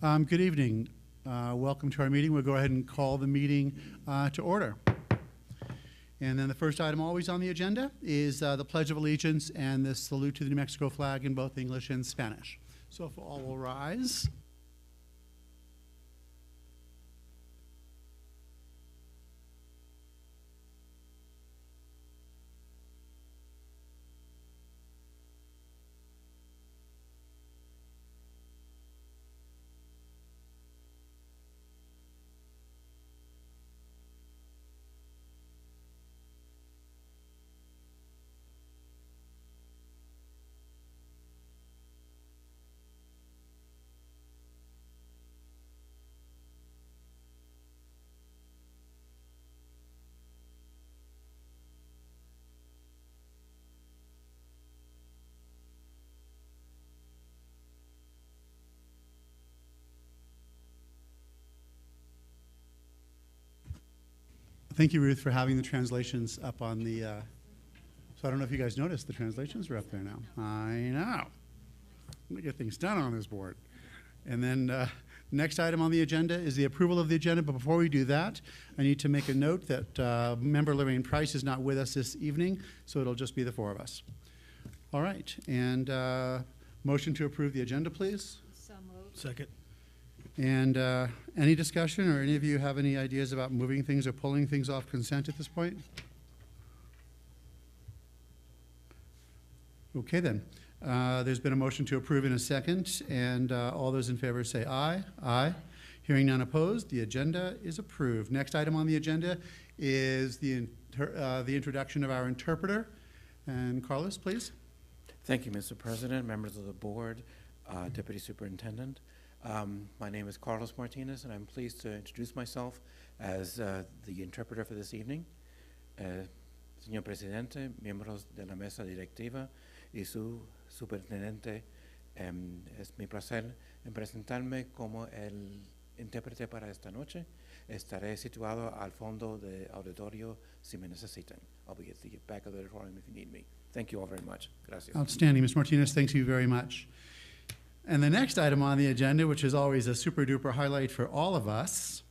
Good evening. Welcome to our meeting. We'll go ahead and call the meeting to order. And then the first item always on the agenda is the Pledge of Allegiance and the salute to the New Mexico flag in both English and Spanish. So if all will rise. Thank you, Ruth, for having the translations up on the, so I don't know if you guys noticed, the translations are up there now. I know. I'm gonna get things done on this board. And then next item on the agenda is the approval of the agenda, but before we do that, I need to make a note that member Lorraine Price is not with us this evening, so it'll just be the four of us. All right, and motion to approve the agenda, please. So moved. Second. And any discussion, or any of you have any ideas about moving things or pulling things off consent at this point? Okay then. There's been a motion to approve in a second, and all those in favor say aye. Aye. Hearing none opposed, the agenda is approved. Next item on the agenda is the introduction of our interpreter. And Carlos, please. Thank you, Mr. President, members of the board, Deputy Superintendent. My name is Carlos Martinez, and I'm pleased to introduce myself as the interpreter for this evening. Señor Presidente, miembros de la mesa directiva y su superintendente, es mi placer en presentarme como el intérprete para esta noche. Estaré situado al fondo del auditorio si me necesitan. I'll be at the back of the auditorium if you need me. Thank you all very much. Gracias. Outstanding. Mr. Martinez, thank you very much. And the next item on the agenda, which is always a super duper highlight for all of us,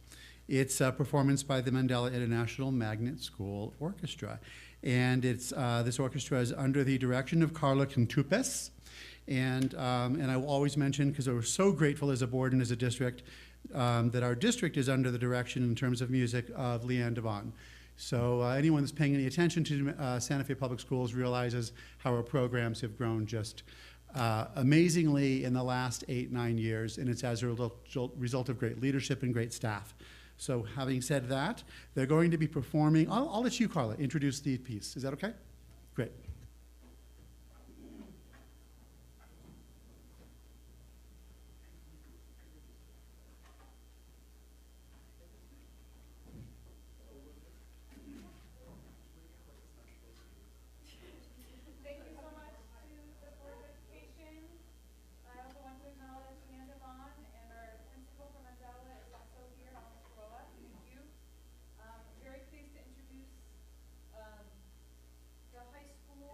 it's a performance by the Mandela International Magnet School Orchestra. And it's this orchestra is under the direction of Carla Quintupes. And I will always mention, because we're so grateful as a board and as a district, that our district is under the direction in terms of music of Leanne Devon. So anyone that's paying any attention to Santa Fe Public Schools realizes how our programs have grown just amazingly in the last 8-9 years, and it's as a result of great leadership and great staff. So having said that, they're going to be performing, I'll let you, Carla, introduce the piece. Is that okay? Great. High school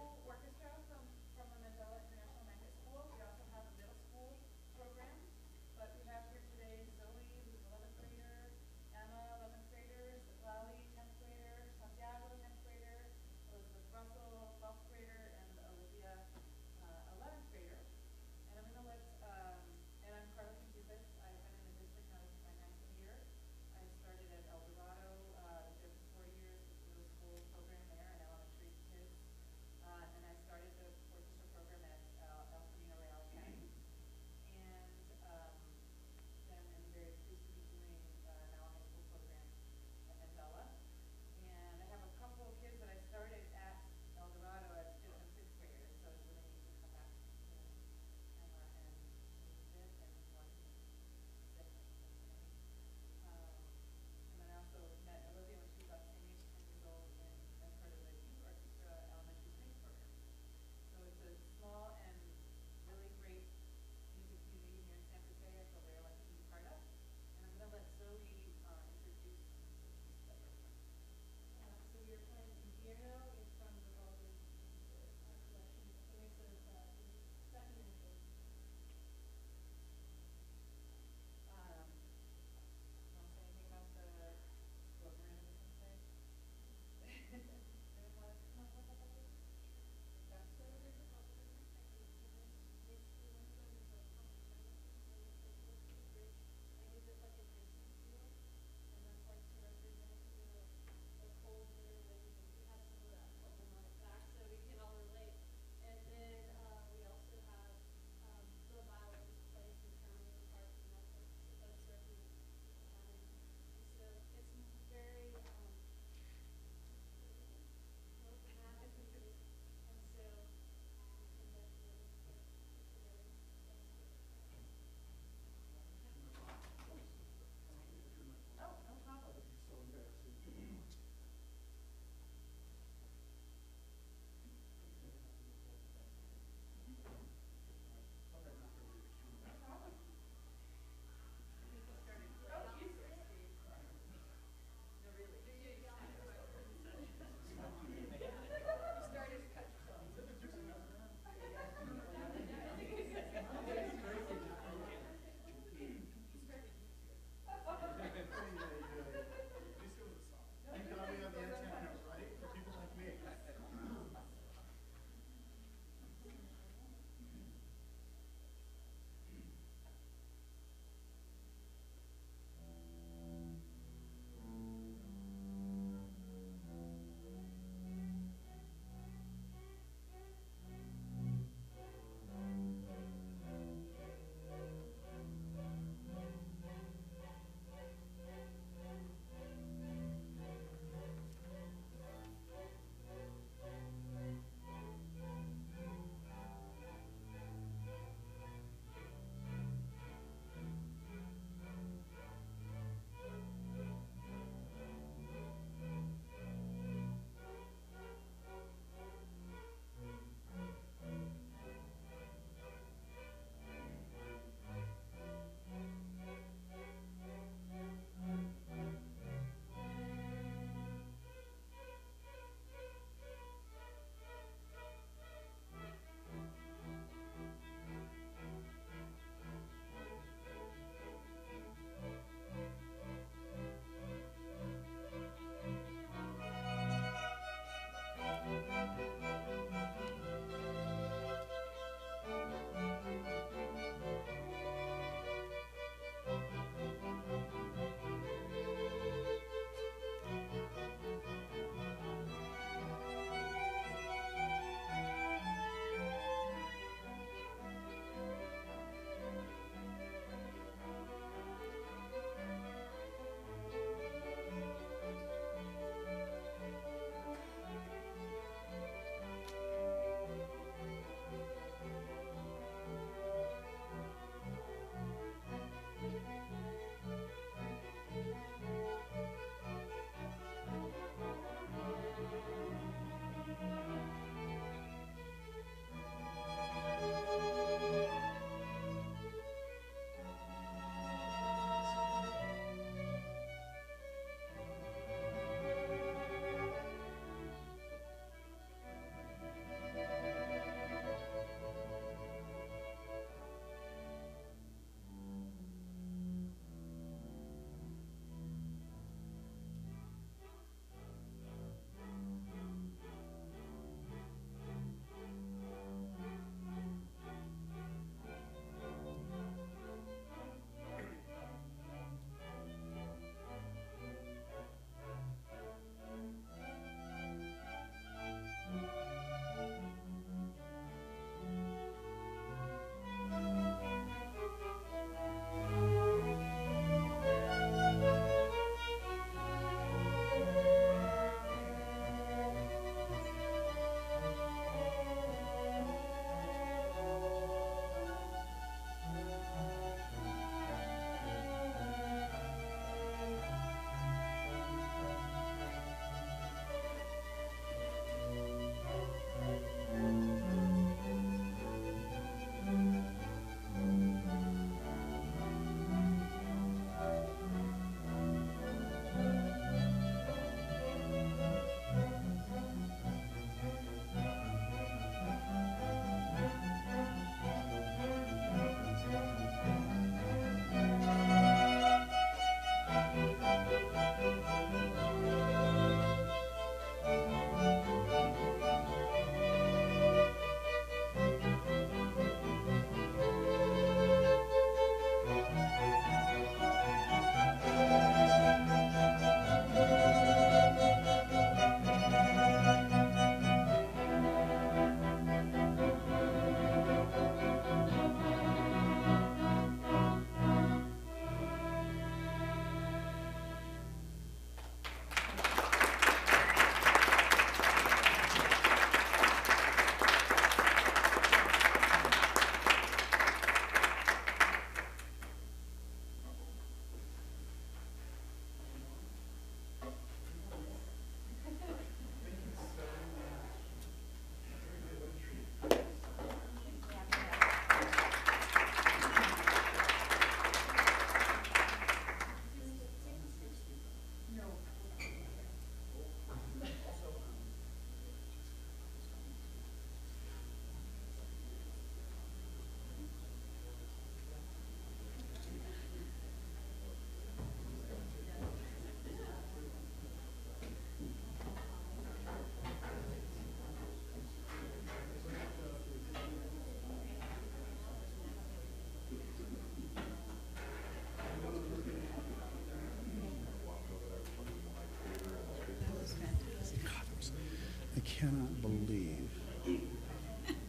cannot believe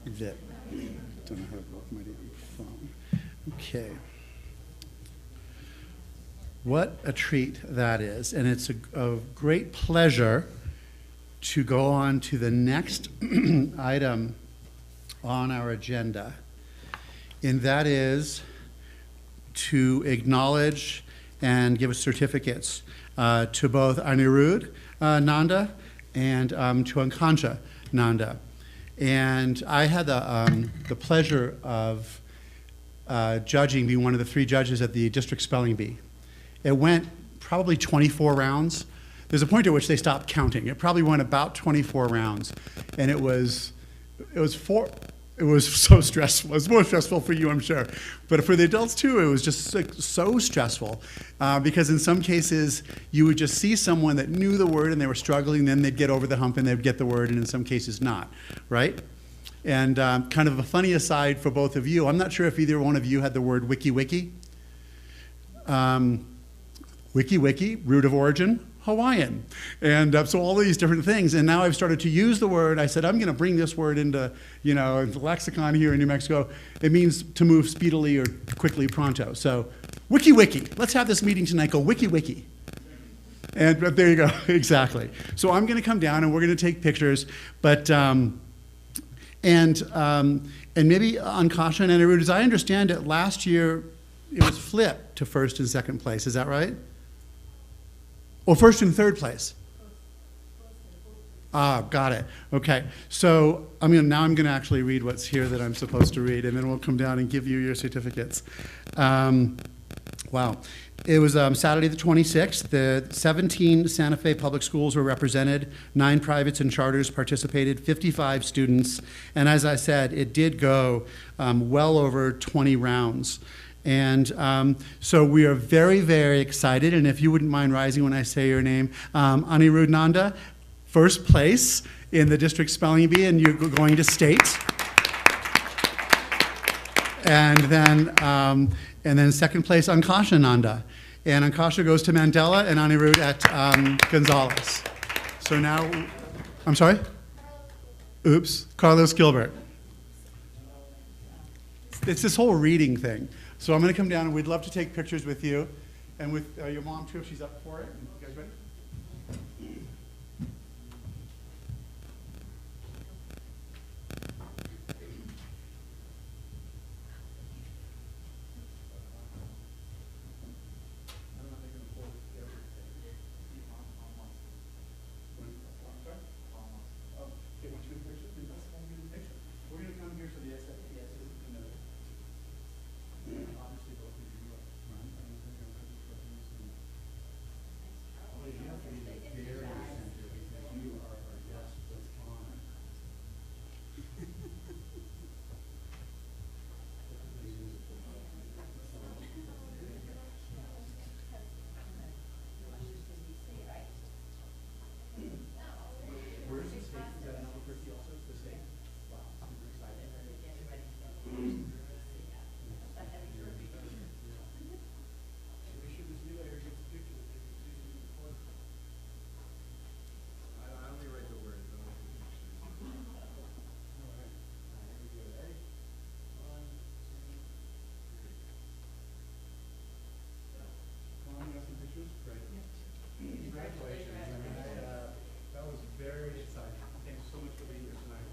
that. Don't know how to work my damn phone. Okay. What a treat that is. And it's a great pleasure to go on to the next item on our agenda. And that is to acknowledge and give certificates to both Anirudh Nanda and to Ankansha Nanda. And I had the pleasure of judging, being one of the 3 judges at the district spelling bee. It went probably 24 rounds. There's a point at which they stopped counting. It probably went about 24 rounds. And it was so stressful. It was more stressful for you, I'm sure. But for the adults too, it was just so stressful. Because in some cases, you would just see someone that knew the word and they were struggling, then they'd get over the hump and they'd get the word, and in some cases not, right? And kind of a funny aside for both of you, I'm not sure if either one of you had the word wiki wiki. Wiki wiki, root of origin, Hawaiian. And so all these different things. And now I've started to use the word. I said, I'm going to bring this word into, the lexicon here in New Mexico. It means to move speedily or quickly, pronto. So wiki wiki. Let's have this meeting tonight. Go wiki wiki. And there you go. Exactly. So I'm going to come down and we're going to take pictures. But and maybe Ankansha and Anirudh, as I understand it, last year it was flipped to first and second place. Is that right? Or first and third place? Ah, got it. Okay. So now I'm going to actually read what's here that I'm supposed to read, and then we'll come down and give you your certificates. Wow. It was Saturday the 26th. The 17 Santa Fe public schools were represented. 9 privates and charters participated, 55 students. And as I said, it did go well over 20 rounds. And so we are very, very excited. And if you wouldn't mind rising when I say your name, Anirudh Nanda, first place in the district spelling bee, and you're going to state. And then second place, Ankansha Nanda. And Ankansha goes to Mandela, and Anirudh at Gonzalez. So now, I'm sorry? Oops, Carlos Gilbert. It's this whole reading thing. So I'm going to come down, and we'd love to take pictures with you, and with your mom too, if she's up for it. You guys ready? We're going to come here to the SFPS. Obviously, both of you run. You have to be the very center because you are our guest of honor. Where's the state? Is that in Albuquerque also? The state? Wow, super excited. I only write the words. I don't do pictures. Congratulations. That was very exciting. Thanks so much for being here tonight.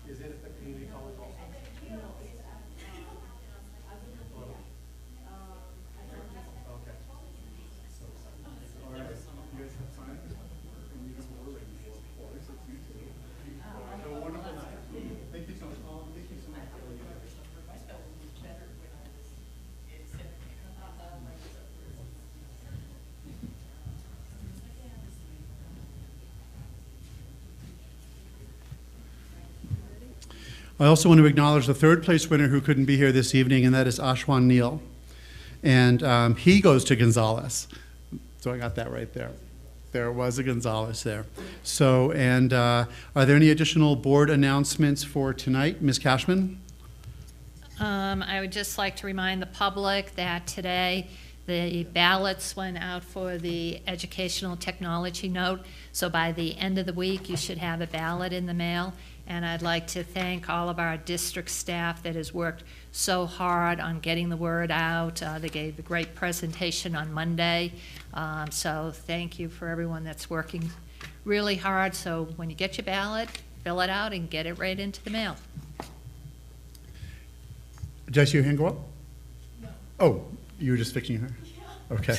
Is it at the community college also? Okay. All right. You guys have fun? And you know we're ready for it. You too. Have a wonderful night. Thank you so much. Thank you so much. I also want to acknowledge the third place winner who couldn't be here this evening, and that is Ashwan Neal. And he goes to Gonzalez. So I got that right there. There was a Gonzalez there. So, and are there any additional board announcements for tonight? Ms. Cashman? I would just like to remind the public that today the ballots went out for the educational technology note. So by the end of the week, you should have a ballot in the mail. And I'd like to thank all of our district staff that has worked so hard on getting the word out. They gave a great presentation on Monday. So thank you for everyone that's working really hard. So when you get your ballot, fill it out and get it right into the mail. Did I see your hand go up? No. Oh, you were just fixing her? Yeah. Okay.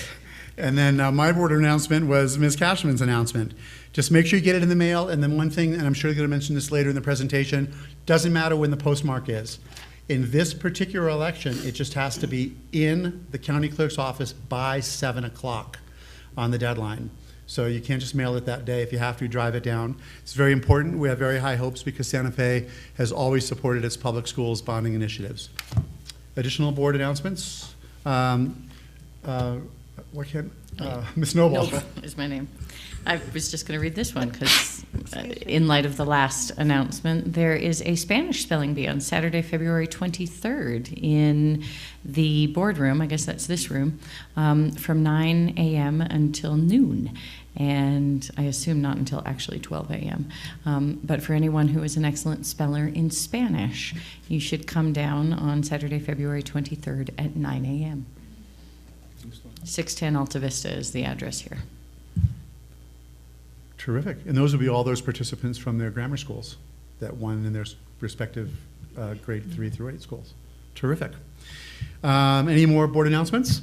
And then my board announcement was Ms. Cashman's announcement. Just make sure you get it in the mail. And then one thing, and I'm sure you're going to mention this later in the presentation, doesn't matter when the postmark is. In this particular election, it just has to be in the county clerk's office by 7 o'clock on the deadline. So you can't just mail it that day. If you have to, drive it down. It's very important. We have very high hopes because Santa Fe has always supported its public schools bonding initiatives. Additional board announcements. Ms. Noble. Noble is my name. I was just going to read this one because in light of the last announcement, there is a Spanish spelling bee on Saturday, February 23rd in the boardroom, I guess that's this room, from 9 a.m. until noon. And I assume not until actually 12 a.m. But for anyone who is an excellent speller in Spanish, you should come down on Saturday, February 23rd at 9 a.m. 610 Alta Vista is the address here. Terrific. And those will be all those participants from their grammar schools that won in their respective grade 3 through 8 schools. Terrific. Any more board announcements?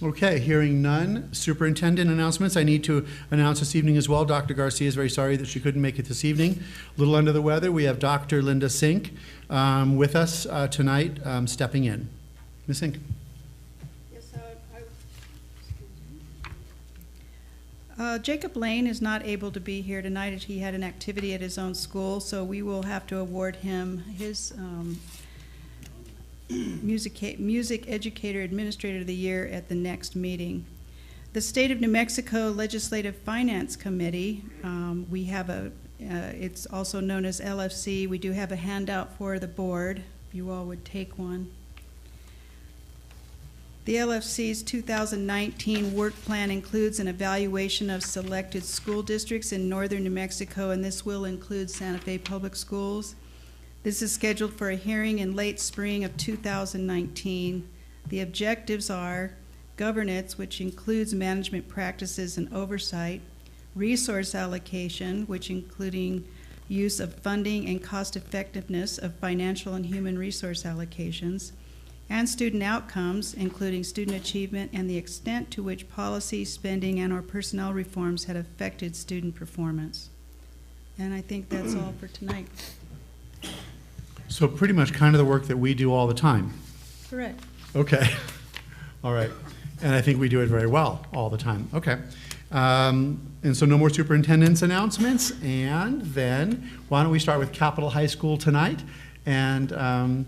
Okay, hearing none. Superintendent announcements. I need to announce this evening as well. Dr. Garcia is very sorry that she couldn't make it this evening. A little under the weather. We have Dr. Linda Sink with us tonight, stepping in. Ms. Sink. Jacob Lane is not able to be here tonight as he had an activity at his own school, so we will have to award him his Music Educator Administrator of the Year at the next meeting. The State of New Mexico Legislative Finance Committee, we have it's also known as LFC. We do have a handout for the board, if you all would take one. The LFC's 2019 work plan includes an evaluation of selected school districts in northern New Mexico, and this will include Santa Fe Public Schools. This is scheduled for a hearing in late spring of 2019. The objectives are governance, which includes management practices and oversight, resource allocation, which including use of funding and cost effectiveness of financial and human resource allocations, and student outcomes, including student achievement and the extent to which policy, spending, and/or personnel reforms had affected student performance. And I think that's all for tonight. So pretty much kind of the work that we do all the time. Correct. Okay. All right. And I think we do it very well all the time. Okay. And so no more superintendent's announcements. And then why don't we start with Capitol High School tonight? And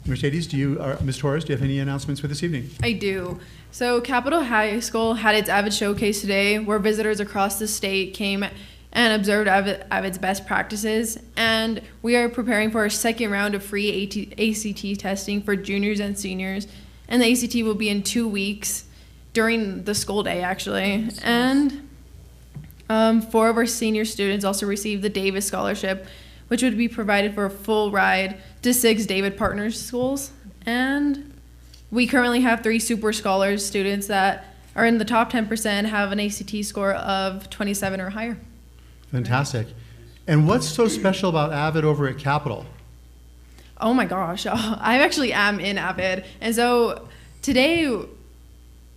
Mercedes, Ms. Torres, do you have any announcements for this evening? I do. So Capitol High School had its Avid Showcase today, where visitors across the state came and observed Avid's best practices. And we are preparing for our second round of free ACT testing for juniors and seniors. And the ACT will be in 2 weeks during the school day, actually. And 4 of our senior students also received the Davis Scholarship, which would be provided for a full ride to 6 David Partners schools. And we currently have 3 Super Scholars students that are in the top 10%, have an ACT score of 27 or higher. Fantastic. And what's so special about Avid over at Capitol? Oh my gosh, I actually am in Avid. And so today,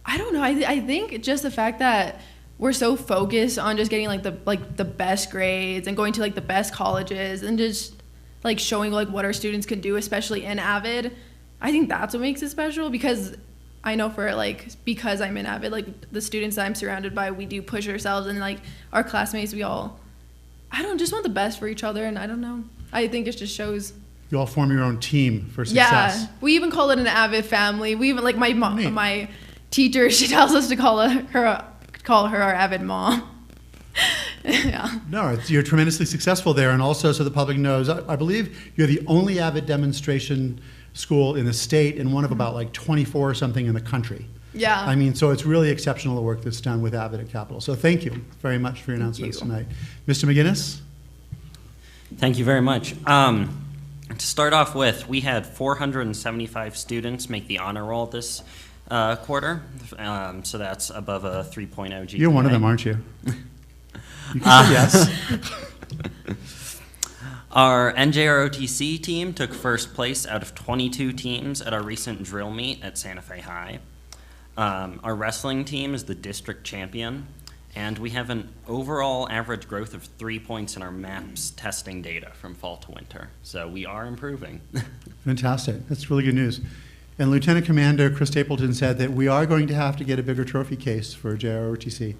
I don't know, I think just the fact that we're so focused on just getting the best grades and going to the best colleges and just showing what our students can do, especially in Avid. I think that's what makes it special, because I know because I'm in Avid, the students that I'm surrounded by, we do push ourselves, and our classmates, we all, just want the best for each other. And I don't know, I think it just shows. You all form your own team for success. Yeah, we even call it an Avid family. We even my mom, my teacher, she tells us to call her our Avid mom. Yeah. No, you're tremendously successful there, and also so the public knows, I believe you're the only Avid demonstration school in the state and one of about like 24 or something in the country. Yeah. I mean, so it's really exceptional the work that's done with Avid at Capitol. So thank you very much for your announcements tonight. Mr. McGinnis? Thank you very much. To start off with, we had 475 students make the honor roll this quarter, so that's above a 3.0 GPA. You're one of them, aren't you? You can say yes. Our NJROTC team took first place out of 22 teams at our recent drill meet at Santa Fe High. Our wrestling team is the district champion, and we have an overall average growth of 3 points in our MAPS testing data from fall to winter. So we are improving. Fantastic. That's really good news. And Lieutenant Commander Chris Stapleton said that we are going to have to get a bigger trophy case for JROTC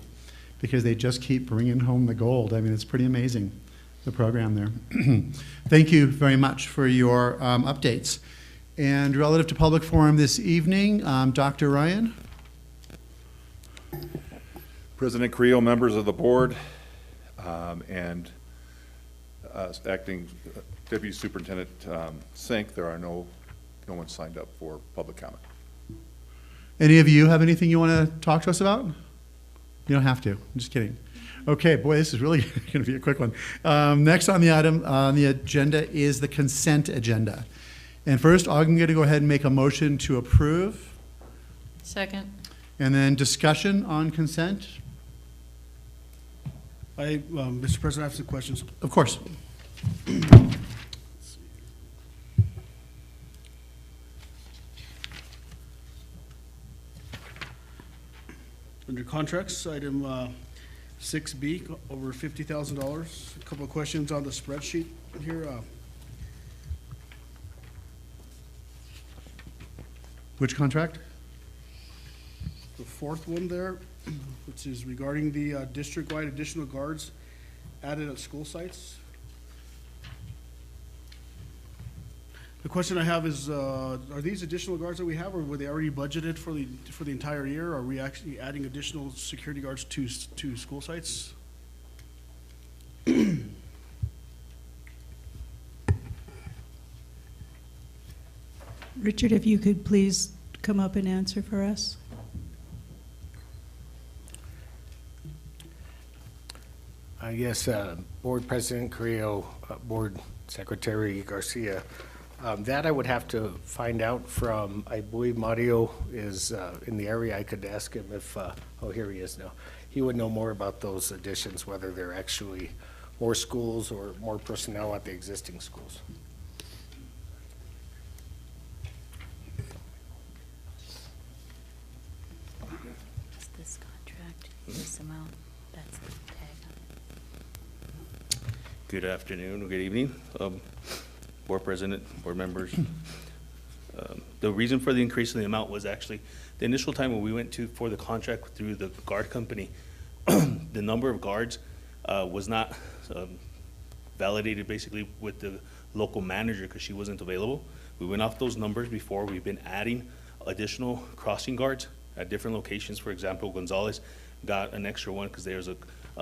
because they just keep bringing home the gold. I mean, it's pretty amazing, the program there. Thank you very much for your updates. And relative to public forum this evening, Dr. Ryan. President Creel, members of the board, and Acting Deputy Superintendent Sink, there are no one signed up for public comment. Any of you have anything you want to talk to us about? You don't have to. I'm just kidding. Okay, boy, this is really going to be a quick one. Next on the item on the agenda is the consent agenda. And first, I'm going to go ahead and make a motion to approve. Second. And then discussion on consent. Mr. President, I have some questions. Of course. Under contracts, item 6B, over $50,000. A couple of questions on the spreadsheet here. Which contract? The fourth one there, which is regarding the district-wide additional guards added at school sites. The question I have is, are these additional guards that we have, or were they already budgeted for the entire year? Are we actually adding additional security guards to school sites? Richard, if you could please come up and answer for us. Yes, Board President Carrillo, Board Secretary Garcia. That I would have to find out from, I believe Mario is in the area. I could ask him if, oh, here he is now. He would know more about those additions, whether they're actually more schools or more personnel at the existing schools. It's this contract, this amount, that's the tag on it. Good afternoon or good evening, Board President, board members. The reason for the increase in the amount was actually the initial time when we went for the contract through the guard company, the number of guards was not validated basically with the local manager because she wasn't available. We went off those numbers before. We've been adding additional crossing guards at different locations. For example, Gonzales got an extra one because there's a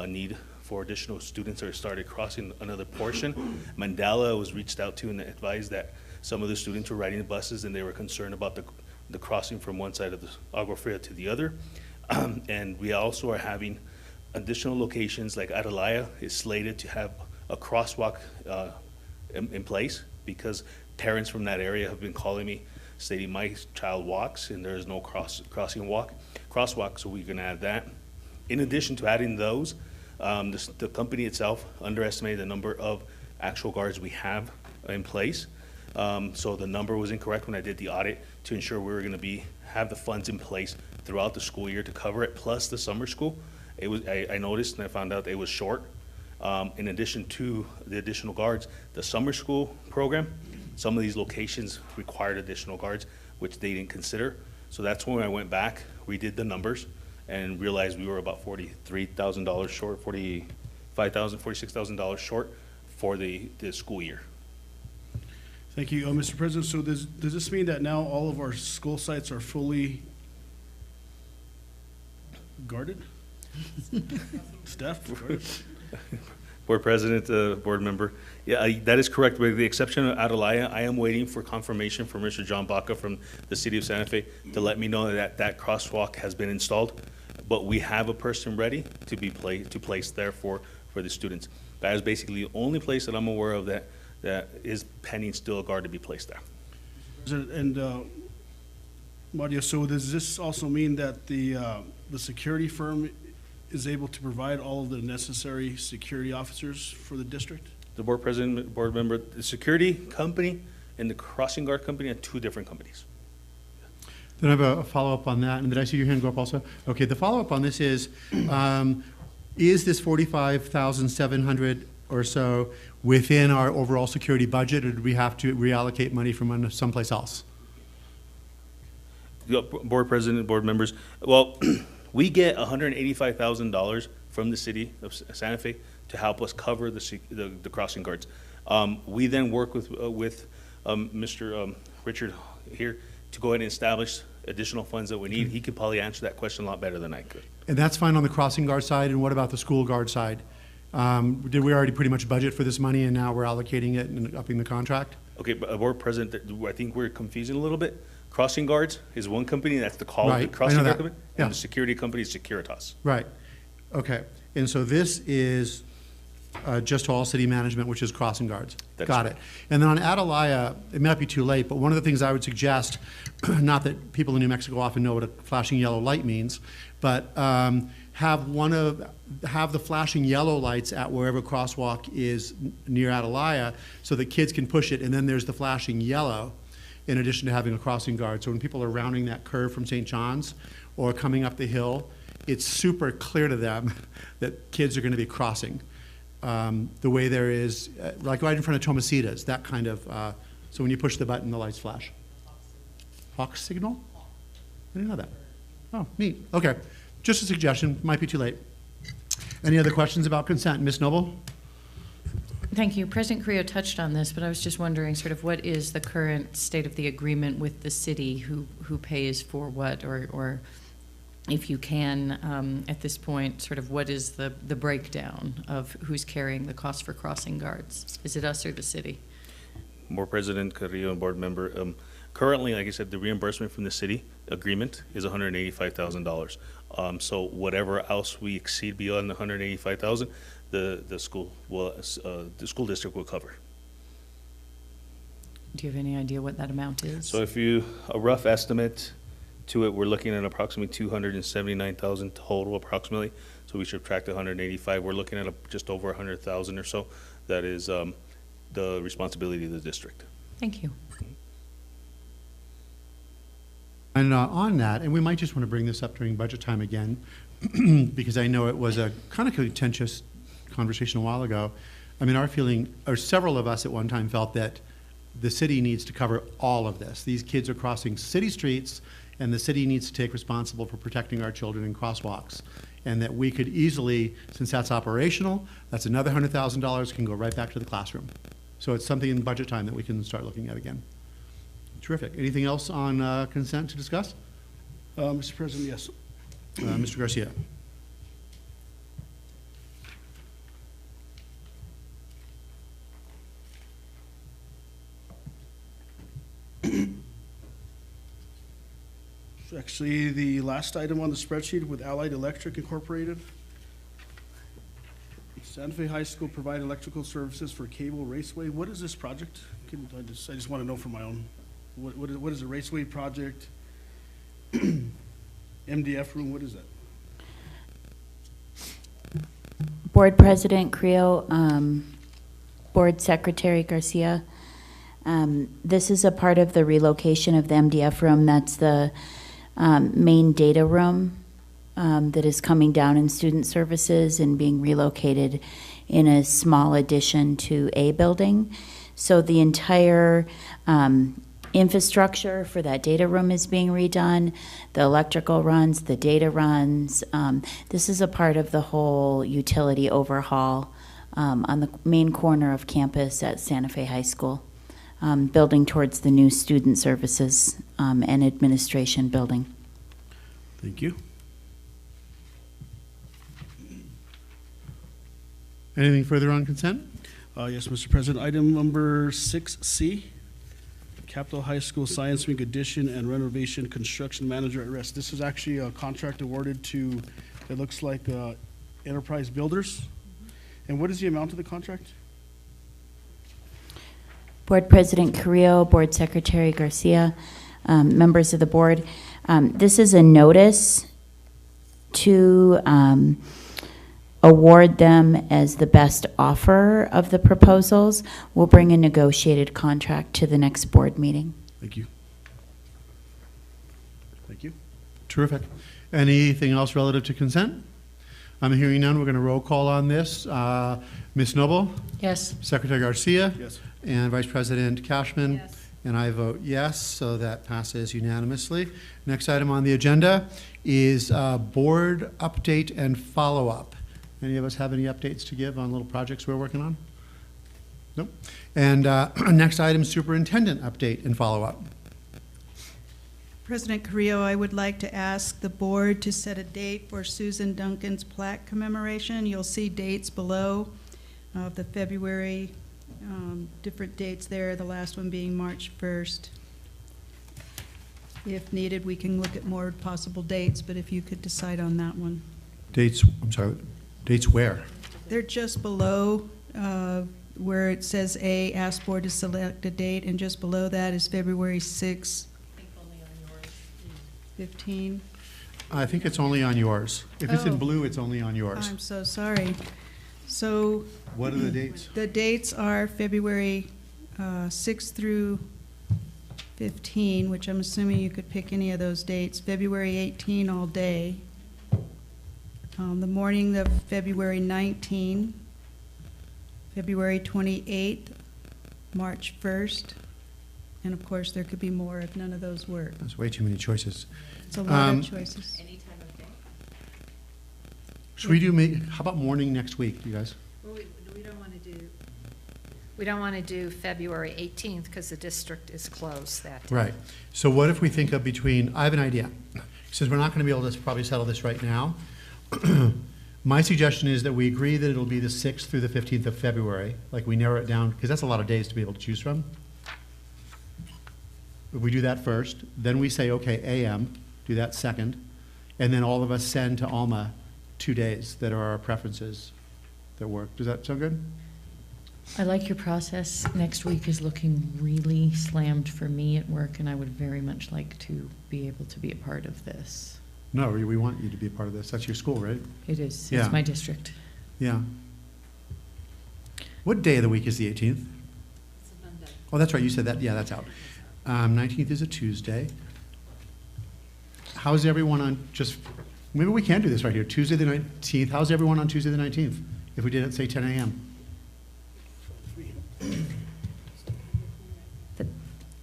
need for additional students that started crossing another portion. Mandela was reached out to and advised that some of the students were riding the buses and they were concerned about the crossing from one side of the Agua Fria to the other. And we also are having additional locations like Atalaya is slated to have a crosswalk in place because parents from that area have been calling me stating my child walks and there is no crosswalk, so we can add that. In addition to adding those, the company itself underestimated the number of actual guards we have in place. So the number was incorrect when I did the audit to ensure we were going to have the funds in place throughout the school year to cover it, plus the summer school. I noticed and I found out it was short. In addition to the additional guards, the summer school program, some of these locations required additional guards, which they didn't consider. So that's when I went back, redid the numbers, and realized we were about $43,000 short, $46,000 short for the school year. Thank you, Mr. President. So does this mean that now all of our school sites are fully guarded? Staffed? Guarded? Board President, Board Member. Yeah, that is correct. With the exception of Atalaya, I am waiting for confirmation from Mr. John Baca from the City of Santa Fe to let me know that that crosswalk has been installed. But we have a person ready to be place there for the students. That is basically the only place that I'm aware of that is pending still a guard to be placed there. And Mario, so does this also mean that the security firm is able to provide all of the necessary security officers for the district? The Board President, Board Member, the security company and the crossing guard company are two different companies. Then I have a follow-up on that, and did I see your hand go up also? Okay, the follow-up on this is this 45,700 or so within our overall security budget, or do we have to reallocate money from someplace else? Board President, Board Members, well, we get $185,000 from the City of Santa Fe to help us cover the crossing guards. We then work with Mr. Richard here to go ahead and establish additional funds that we need. He could probably answer that question a lot better than I could. And that's fine on the crossing guard side, and what about the school guard side? Did we already pretty much budget for this money and now we're allocating it and upping the contract? Okay, but Board President, I think we're confusing a little bit. Crossing guards is one company, that's the Right, crossing I know guard that. company, Yeah. and the security company is Securitas. Right, okay. And so this is just to all city management, which is crossing guards. That's Got right. it. And then on Atalaya, it might be too late, but one of the things I would suggest, not that people in New Mexico often know what a flashing yellow light means, but have the flashing yellow lights at wherever crosswalk is near Atalaya so that kids can push it, and then there's the flashing yellow in addition to having a crossing guard. So when people are rounding that curve from St. John's or coming up the hill, it's super clear to them that kids are going to be crossing. The way there is, like right in front of Tomasitas, that kind of, so when you push the button, the lights flash. Hawk signal? I didn't know that. Oh, neat. Okay, just a suggestion, might be too late. Any other questions about consent? Ms. Noble? Thank you. President Carrillo touched on this, but I was just wondering sort of what is the current state of the agreement with the city, who pays for what, or if you can, at this point, sort of what is the breakdown of who's carrying the cost for crossing guards? Is it us or the city? Board President Carrillo and Board Member, currently, like I said, the reimbursement from the city agreement is $185,000. So whatever else we exceed beyond the $185,000, the school district will cover. Do you have any idea what that amount is? So a rough estimate to it, we're looking at approximately $279,000 total approximately. So we subtract 185, we're looking at just over 100,000 or so. That is the responsibility of the district. Thank you. And on that, and we might just want to bring this up during budget time again, because I know it was a kind of contentious conversation a while ago. I mean, our feeling, or several of us at one time felt that the city needs to cover all of this. These kids are crossing city streets, and the city needs to take responsible for protecting our children in crosswalks. And that we could easily, since that's operational, that's another $100,000 can go right back to the classroom. So it's something in budget time that we can start looking at again. Terrific. Anything else on consent to discuss? Mr. President, yes. Mr. Garcia. So actually, the last item on the spreadsheet with Allied Electric Incorporated. Santa Fe High School provide electrical services for cable raceway. What is this project? I just want to know for my own. What is a raceway project? MDF room, what is that? Board President Creel, Board Secretary Garcia, this is a part of the relocation of the MDF room. That's the main data room that is coming down in student services and being relocated in a small addition to a building. So the entire infrastructure for that data room is being redone. The electrical runs, the data runs. This is a part of the whole utility overhaul on the main corner of campus at Santa Fe High School, building towards the new student services and administration building. Thank you. Anything further on consent? Yes, Mr. President. Item number 6C, Capitol High School Science Wing addition and renovation construction manager at rest. This is actually a contract awarded to, it looks like, Enterprise Builders. And what is the amount of the contract? Board President Carrillo, Board Secretary Garcia, members of the board. This is a notice to award them as the best offer of the proposals. We'll bring a negotiated contract to the next board meeting. Thank you. Thank you. Terrific. Anything else relative to consent? I'm hearing none. We're going to roll call on this. Ms. Noble? Yes. Secretary Garcia? Yes. And Vice President Cashman? Yes. And I vote yes, so that passes unanimously. Next item on the agenda is board update and follow-up. Any of us have any updates to give on little projects we're working on? Nope. And next item, superintendent update and follow-up. President Carrillo, I would like to ask the board to set a date for Susan Duncan's plaque commemoration. You'll see dates below of the February, different dates there, the last one being March 1st. If needed, we can look at more possible dates, but if you could decide on that one. Dates, I'm sorry, dates where? They're just below where it says A, ask board to select a date, and just below that is February 6th. 15. I think it's only on yours. If it's in Oh. blue, it's only on yours. I'm so sorry. So What are the dates? the dates are February 6 through 15, which I'm assuming you could pick any of those dates. February 18 all day. The morning of February 19, February 28th, March 1st, and of course there could be more if none of those work. That's way too many choices. It's a lot of choices. Should we do, how about morning next week, you guys? Well, we don't want to do, we don't want to do February 18th because the district is closed that day. Right. So what if we think of between, I have an idea. Since we're not going to be able to probably settle this right now, my suggestion is that we agree that it'll be the 6th through the 15th of February, like we narrow it down, because that's a lot of days to be able to choose from. If we do that first, then we say, okay, AM, do that second, and then all of us send to Alma 2 days that are our preferences that work. Does that sound good? I like your process. Next week is looking really slammed for me at work, and I would very much like to be able to be a part of this. No, we want you to be a part of this. That's your school, right? It is. Yeah. It's my district. Yeah. What day of the week is the 18th? It's a Monday. Oh, that's right, you said that. Yeah, that's out. 19th is a Tuesday. How's everyone on, just, maybe we can do this right here, Tuesday the 19th. How's everyone on Tuesday the 19th? If we did it, say 10 a.m.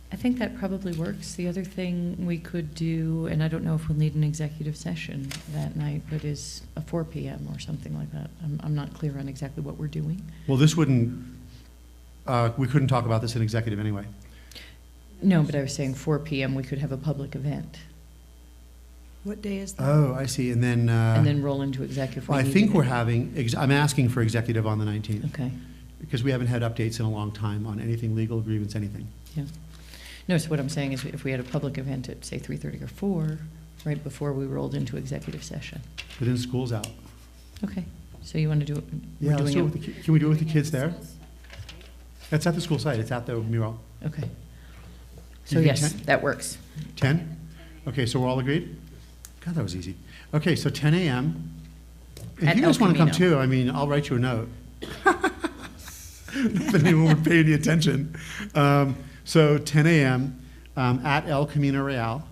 I think that probably works. The other thing we could do, and I don't know if we'll need an executive session that night, but is a 4 p.m. or something like that. I'm not clear on exactly what we're doing. Well, this wouldn't, we couldn't talk about this in executive anyway. No, but I was saying 4 p.m. we could have a public event What day is that? Oh, I see, and then. and then roll into executive. if we Well, I needed think it. we're having, I'm asking for executive on the 19th. Okay, Because we haven't had updates in a long time on anything legal, grievance, anything. yeah. No, so what I'm saying is if we had a public event at, say, 3:30 or 4, right before we rolled into executive session. But then school's out. Okay, so you want to do it? we're Yeah, let's doing do it with the, can we do it with the kids there? It's at the school site, it's at the mural. Okay. So You think yes, 10? that works. 10? Okay, so we're all agreed? God, that was easy. Okay, so 10 a.m. And At if you El guys want to come Camino. too, I mean, I'll write you a note. If anyone would pay any attention. So 10 a.m. At El Camino Real,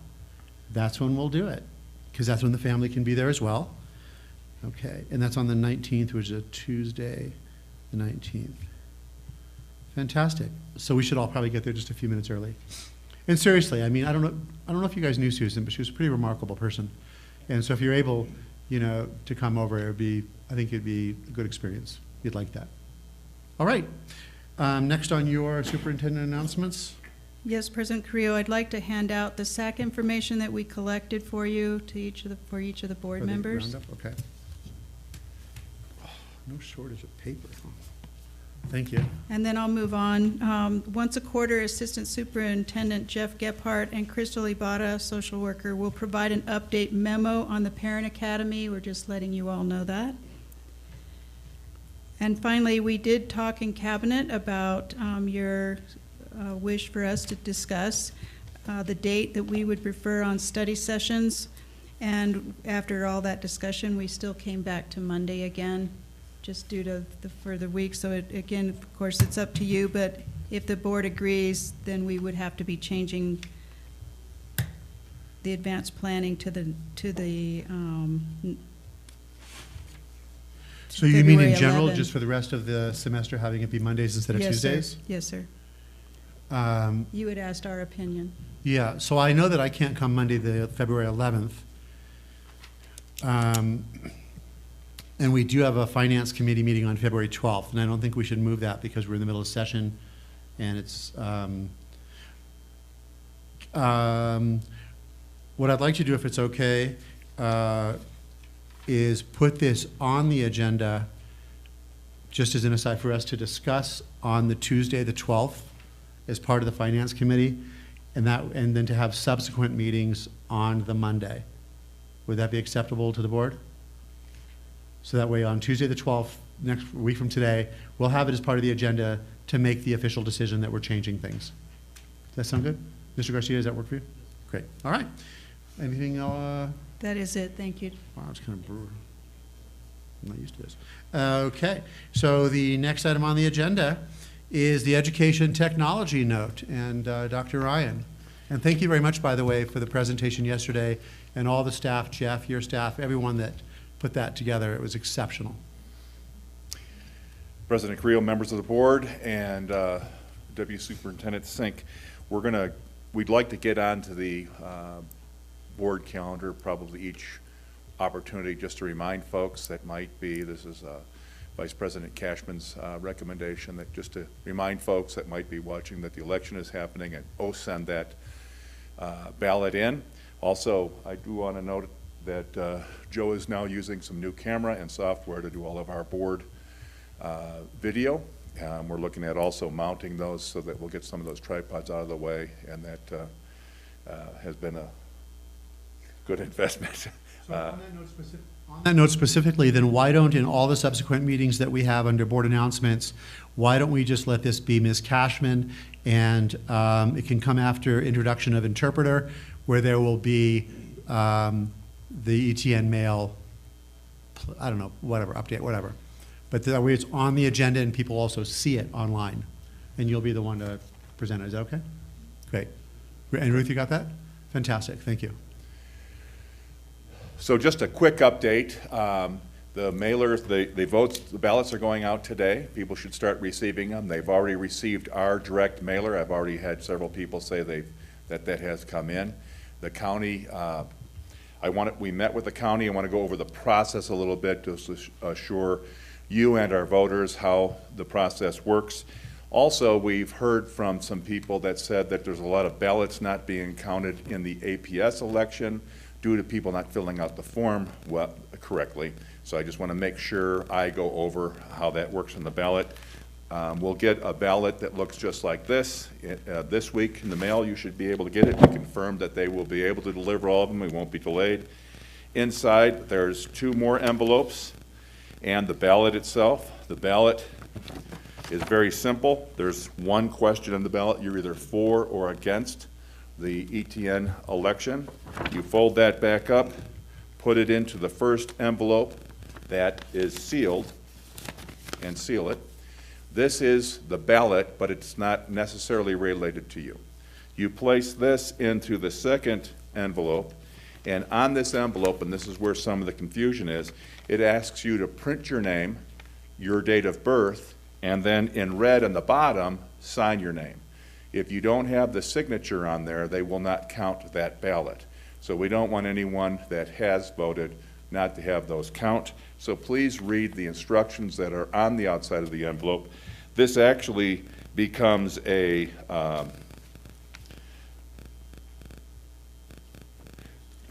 that's when we'll do it, because that's when the family can be there as well. Okay, and that's on the 19th, which is a Tuesday, the 19th. Fantastic. So we should all probably get there just a few minutes early. And seriously, I mean, I don't know if you guys knew Susan, but she was a pretty remarkable person. And so if you're able, you know, to come over, I think it'd be a good experience. You'd like that. All right. Next on your superintendent announcements. Yes, President Carrillo, I'd like to hand out the SAC information that we collected for you to for each of the board Are they members. round up? Okay. No shortage of paper. Thank you. And then I'll move on. Once a quarter, Assistant Superintendent Jeff Gephardt and Crystal Ibarra, social worker, will provide an update memo on the Parent Academy. We're just letting you all know that. And finally, we did talk in Cabinet about your wish for us to discuss the date that we would prefer on study sessions. And after all that discussion, we still came back to Monday again, just due to the further week. So again, of course, it's up to you, but if the board agrees, then we would have to be changing the advanced planning to the So you mean in February general, 11. just for the rest of the semester, having it be Mondays instead of Yes, sir. Tuesdays? Yes, sir. You had asked our opinion. Yeah, so I know that I can't come Monday, the February 11th. And we do have a Finance Committee meeting on February 12th, and I don't think we should move that because we're in the middle of session, and it's, what I'd like to do, if it's okay, is put this on the agenda, just as an aside, for us to discuss on the Tuesday, the 12th, as part of the Finance Committee, and then to have subsequent meetings on the Monday. Would that be acceptable to the board? So that way on Tuesday, the 12th, next week from today, we'll have it as part of the agenda to make the official decision that we're changing things. Does that sound good? Mr. Garcia, does that work for you? Great. All right. Anything, That is it. Thank you. wow, it's kind of brutal. I'm not used to this. Okay, so the next item on the agenda is the education technology note, and Dr. Ryan. And thank you very much, by the way, for the presentation yesterday, and all the staff, Jeff, your staff, everyone that put that together. It was exceptional. President Creel, members of the board, and Deputy Superintendent Sink, we'd like to get onto the board calendar, probably each opportunity, just to remind folks that might be, this is Vice President Cashman's recommendation, that just to remind folks that might be watching that the election is happening, and send that ballot in. Also, I do want to note that Joe is now using some new camera and software to do all of our board video. We're looking at also mounting those so that we'll get some of those tripods out of the way, and that has been a good investment. So on that note specifically, then why don't, in all the subsequent meetings that we have under board announcements, why don't we just let this be Ms. Cashman, and it can come after introduction of interpreter, where there will be the ETN mail, I don't know, whatever, update, whatever. But that way it's on the agenda and people also see it online, and you'll be the one to present it. Is that okay? Great. And Ruth, you got that? Fantastic. Thank you. So just a quick update. The mailers, the ballots are going out today. People should start receiving them. They've already received our direct mailer. I've already had several people say that has come in. The county, we met with the county. I want to go over the process a little bit to assure you and our voters how the process works. Also, we've heard from some people that said that there's a lot of ballots not being counted in the APS election due to people not filling out the form correctly. So I just want to make sure I go over how that works on the ballot. We'll get a ballot that looks just like this week in the mail. You should be able to get it to confirm that they will be able to deliver all of them. We won't be delayed. Inside, there's 2 more envelopes and the ballot itself. The ballot is very simple. There's 1 question on the ballot. You're either for or against the ETN election. You fold that back up, put it into the first envelope that is sealed, and seal it. This is the ballot, but it's not necessarily related to you. You place this into the second envelope, and on this envelope, and this is where some of the confusion is, it asks you to print your name, your date of birth, and then in red on the bottom, sign your name. If you don't have the signature on there, they will not count that ballot. So we don't want anyone that has voted not to have those count. So please read the instructions that are on the outside of the envelope. This actually becomes an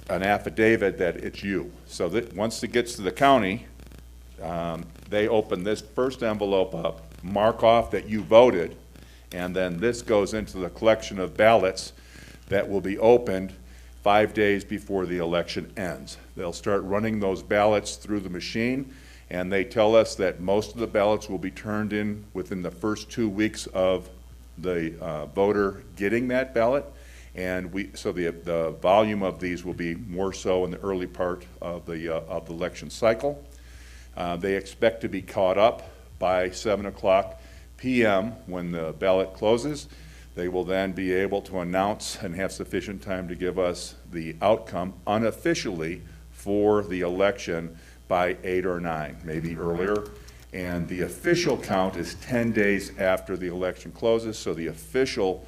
affidavit that it's you. So that once it gets to the county, they open this first envelope up, mark off that you voted, and then this goes into the collection of ballots that will be opened 5 days before the election ends. They'll start running those ballots through the machine, and they tell us that most of the ballots will be turned in within the first 2 weeks of the voter getting that ballot. And so the volume of these will be more so in the early part of the election cycle. They expect to be caught up by 7:00 p.m. when the ballot closes. They will then be able to announce and have sufficient time to give us the outcome unofficially for the election by 8 or 9, maybe earlier. And the official count is 10 days after the election closes, so the official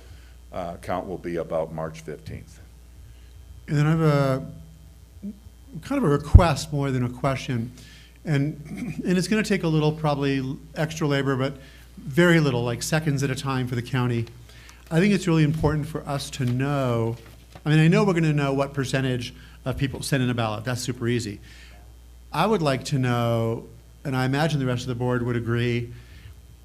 count will be about March 15th. And then I have a kind of a request more than a question. And it's going to take a little, probably extra labor, but very little, like seconds at a time for the county. I think it's really important for us to know, I mean, I know we're going to know what percentage of people send in a ballot. That's super easy. I would like to know, and I imagine the rest of the board would agree,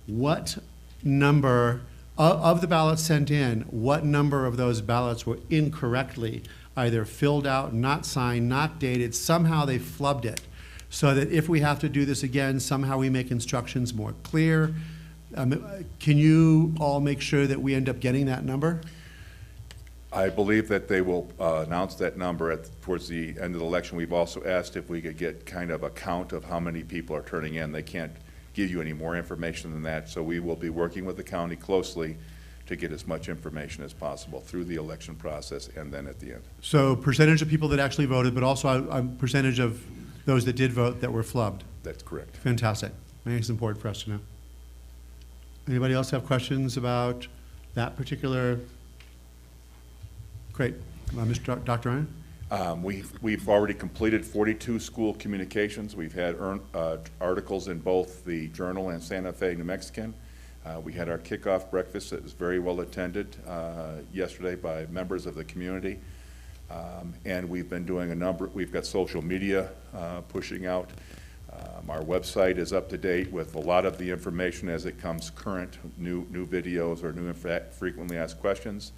what number of the ballots sent in, what number of those ballots were incorrectly either filled out, not signed, not dated, somehow they flubbed it, so that if we have to do this again, somehow we make instructions more clear. Can you all make sure that we end up getting that number? I believe that they will announce that number towards the end of the election. We've also asked if we could get kind of a count of how many people are turning in. They can't give you any more information than that, so we will be working with the county closely to get as much information as possible through the election process and then at the end. So percentage of people that actually voted, but also a percentage of those that did vote that were flubbed. That's correct. Fantastic. I think it's important for us to know. Anybody else have questions about that particular? Great. Dr. Ryan? We've already completed 42 school communications. We've had articles in both the Journal and Santa Fe New Mexican. We had our kickoff breakfast that was very well attended yesterday by members of the community. And we've been doing we've got social media pushing out. Our website is up to date with a lot of the information as it comes current, new videos or new frequently asked questions.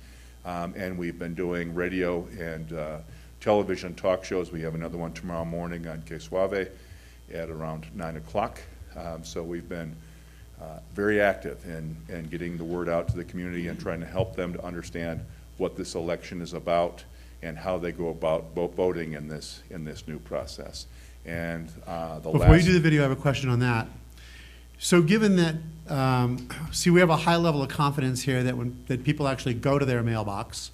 And we've been doing radio and television talk shows. We have another one tomorrow morning on Que Suave at around 9 o'clock. So we've been very active in getting the word out to the community and trying to help them to understand what this election is about and how they go about voting in this new process. And Before you do the video, I have a question on that. So given that, see, we have a high level of confidence here that people actually go to their mailbox,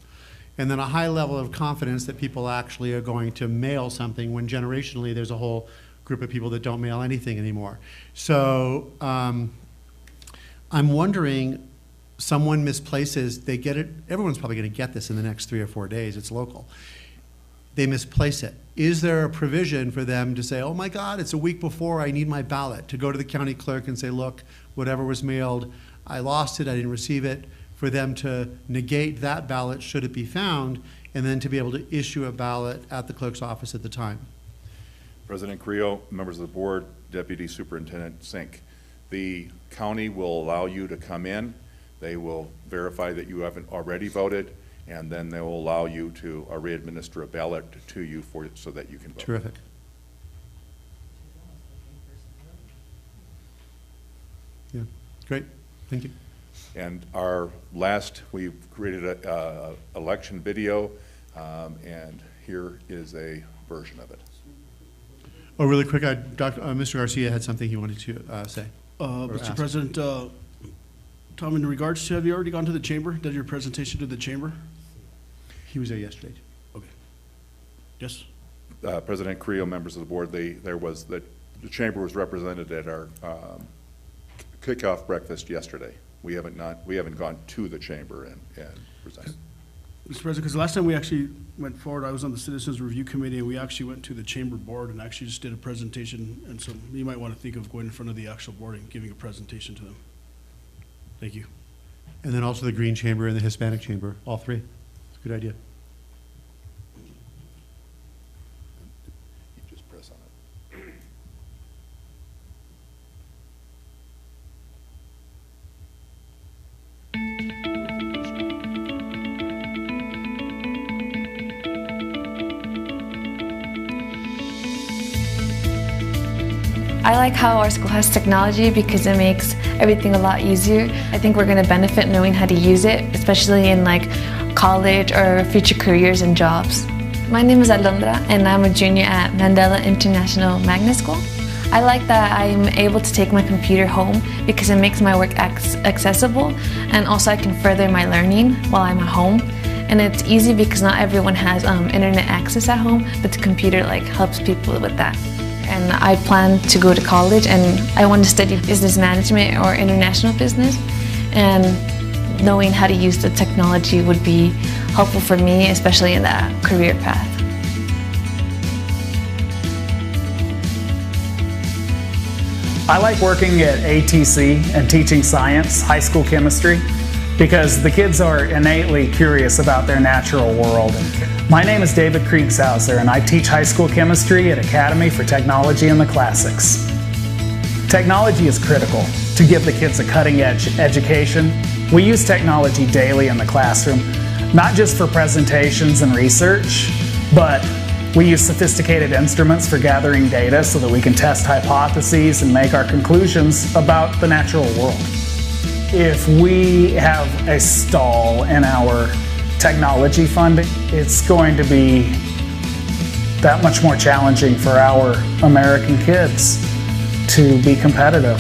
and then a high level of confidence that people actually are going to mail something when generationally there's a whole group of people that don't mail anything anymore. So I'm wondering, someone misplaces, they get it, everyone's probably going to get this in the next 3 or 4 days, it's local. They misplace it. Is there a provision for them to say, oh my God, it's a week before, I need my ballot, to go to the county clerk and say, look, whatever was mailed, I lost it, I didn't receive it, for them to negate that ballot should it be found, and then to be able to issue a ballot at the clerk's office at the time? President Creel, members of the board, Deputy Superintendent Sink, the county will allow you to come in. They will verify that you haven't already voted, and then they will allow you to re-administer a ballot to you so that you can vote. Terrific. Yeah, great, thank you. And we've created a election video, and here is a version of it. Oh, really quick, Mr. Garcia had something he wanted to say. Mr. President, Tom, in regards to, have you already gone to the chamber? Did your presentation to the chamber? He was there yesterday. Okay. Yes? President Creel, members of the board, the chamber was represented at our kickoff breakfast yesterday. We haven't gone to the chamber and presented. Mr. President, because the last time we actually went forward, I was on the Citizens Review Committee, and we actually went to the chamber board and actually just did a presentation, and so you might want to think of going in front of the actual board and giving a presentation to them. Thank you. And then also the Green Chamber and the Hispanic Chamber, all three. It's a good idea. You just press on it. I like how our school has technology because it makes everything a lot easier. I think we're going to benefit knowing how to use it, especially in like college or future careers and jobs. My name is Alondra and I'm a junior at Mandela International Magnet School. I like that I'm able to take my computer home because it makes my work accessible, and also I can further my learning while I'm at home. And it's easy because not everyone has internet access at home, but the computer helps people with that. And I plan to go to college and I want to study business management or international business, and knowing how to use the technology would be helpful for me, especially in that career path. I like working at ATC and teaching science, high school chemistry, because the kids are innately curious about their natural world. My name is David Kriegshauser, and I teach high school chemistry at Academy for Technology and the Classics. Technology is critical to give the kids a cutting-edge education. We use technology daily in the classroom, not just for presentations and research, but we use sophisticated instruments for gathering data so that we can test hypotheses and make our conclusions about the natural world. If we have a stall in our technology funding, it's going to be that much more challenging for our American kids to be competitive.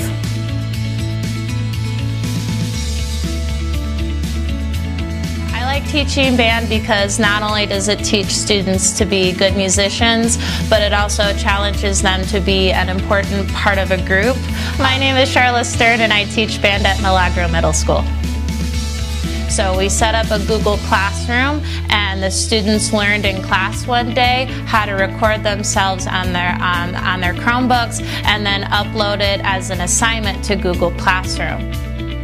I like teaching band because not only does it teach students to be good musicians, but it also challenges them to be an important part of a group. My name is Charlotte Stern and I teach band at Milagro Middle School. So we set up a Google Classroom, and the students learned in class one day how to record themselves on their Chromebooks and then upload it as an assignment to Google Classroom.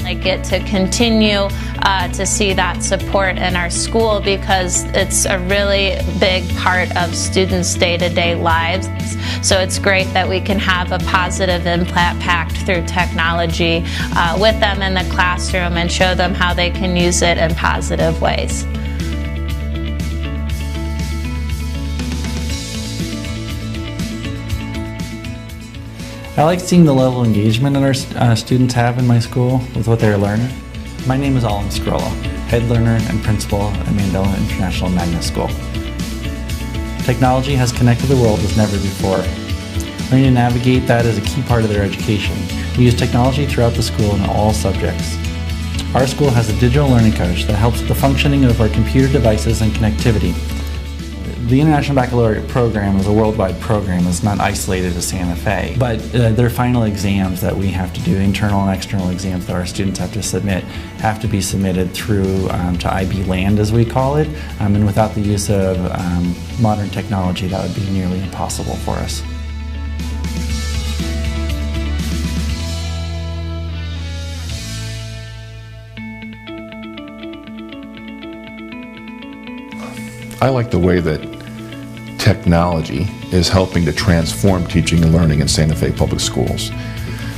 I get to continue to see that support in our school because it's a really big part of students' day-to-day lives. So it's great that we can have a positive impact through technology with them in the classroom and show them how they can use it in positive ways. I like seeing the level of engagement that our students have in my school with what they're learning. My name is Alan Scrolla, head learner and principal at Mandela International Magnet School. Technology has connected the world as never before. Learning to navigate that is a key part of their education. We use technology throughout the school in all subjects. Our school has a digital learning coach that helps with the functioning of our computer devices and connectivity. The International Baccalaureate program is a worldwide program. It's not isolated to Santa Fe. But their final exams that we have to do, internal and external exams that our students have to submit, have to be submitted through to IB Land, as we call it. And without the use of modern technology, that would be nearly impossible for us. I like the way that technology is helping to transform teaching and learning in Santa Fe Public Schools.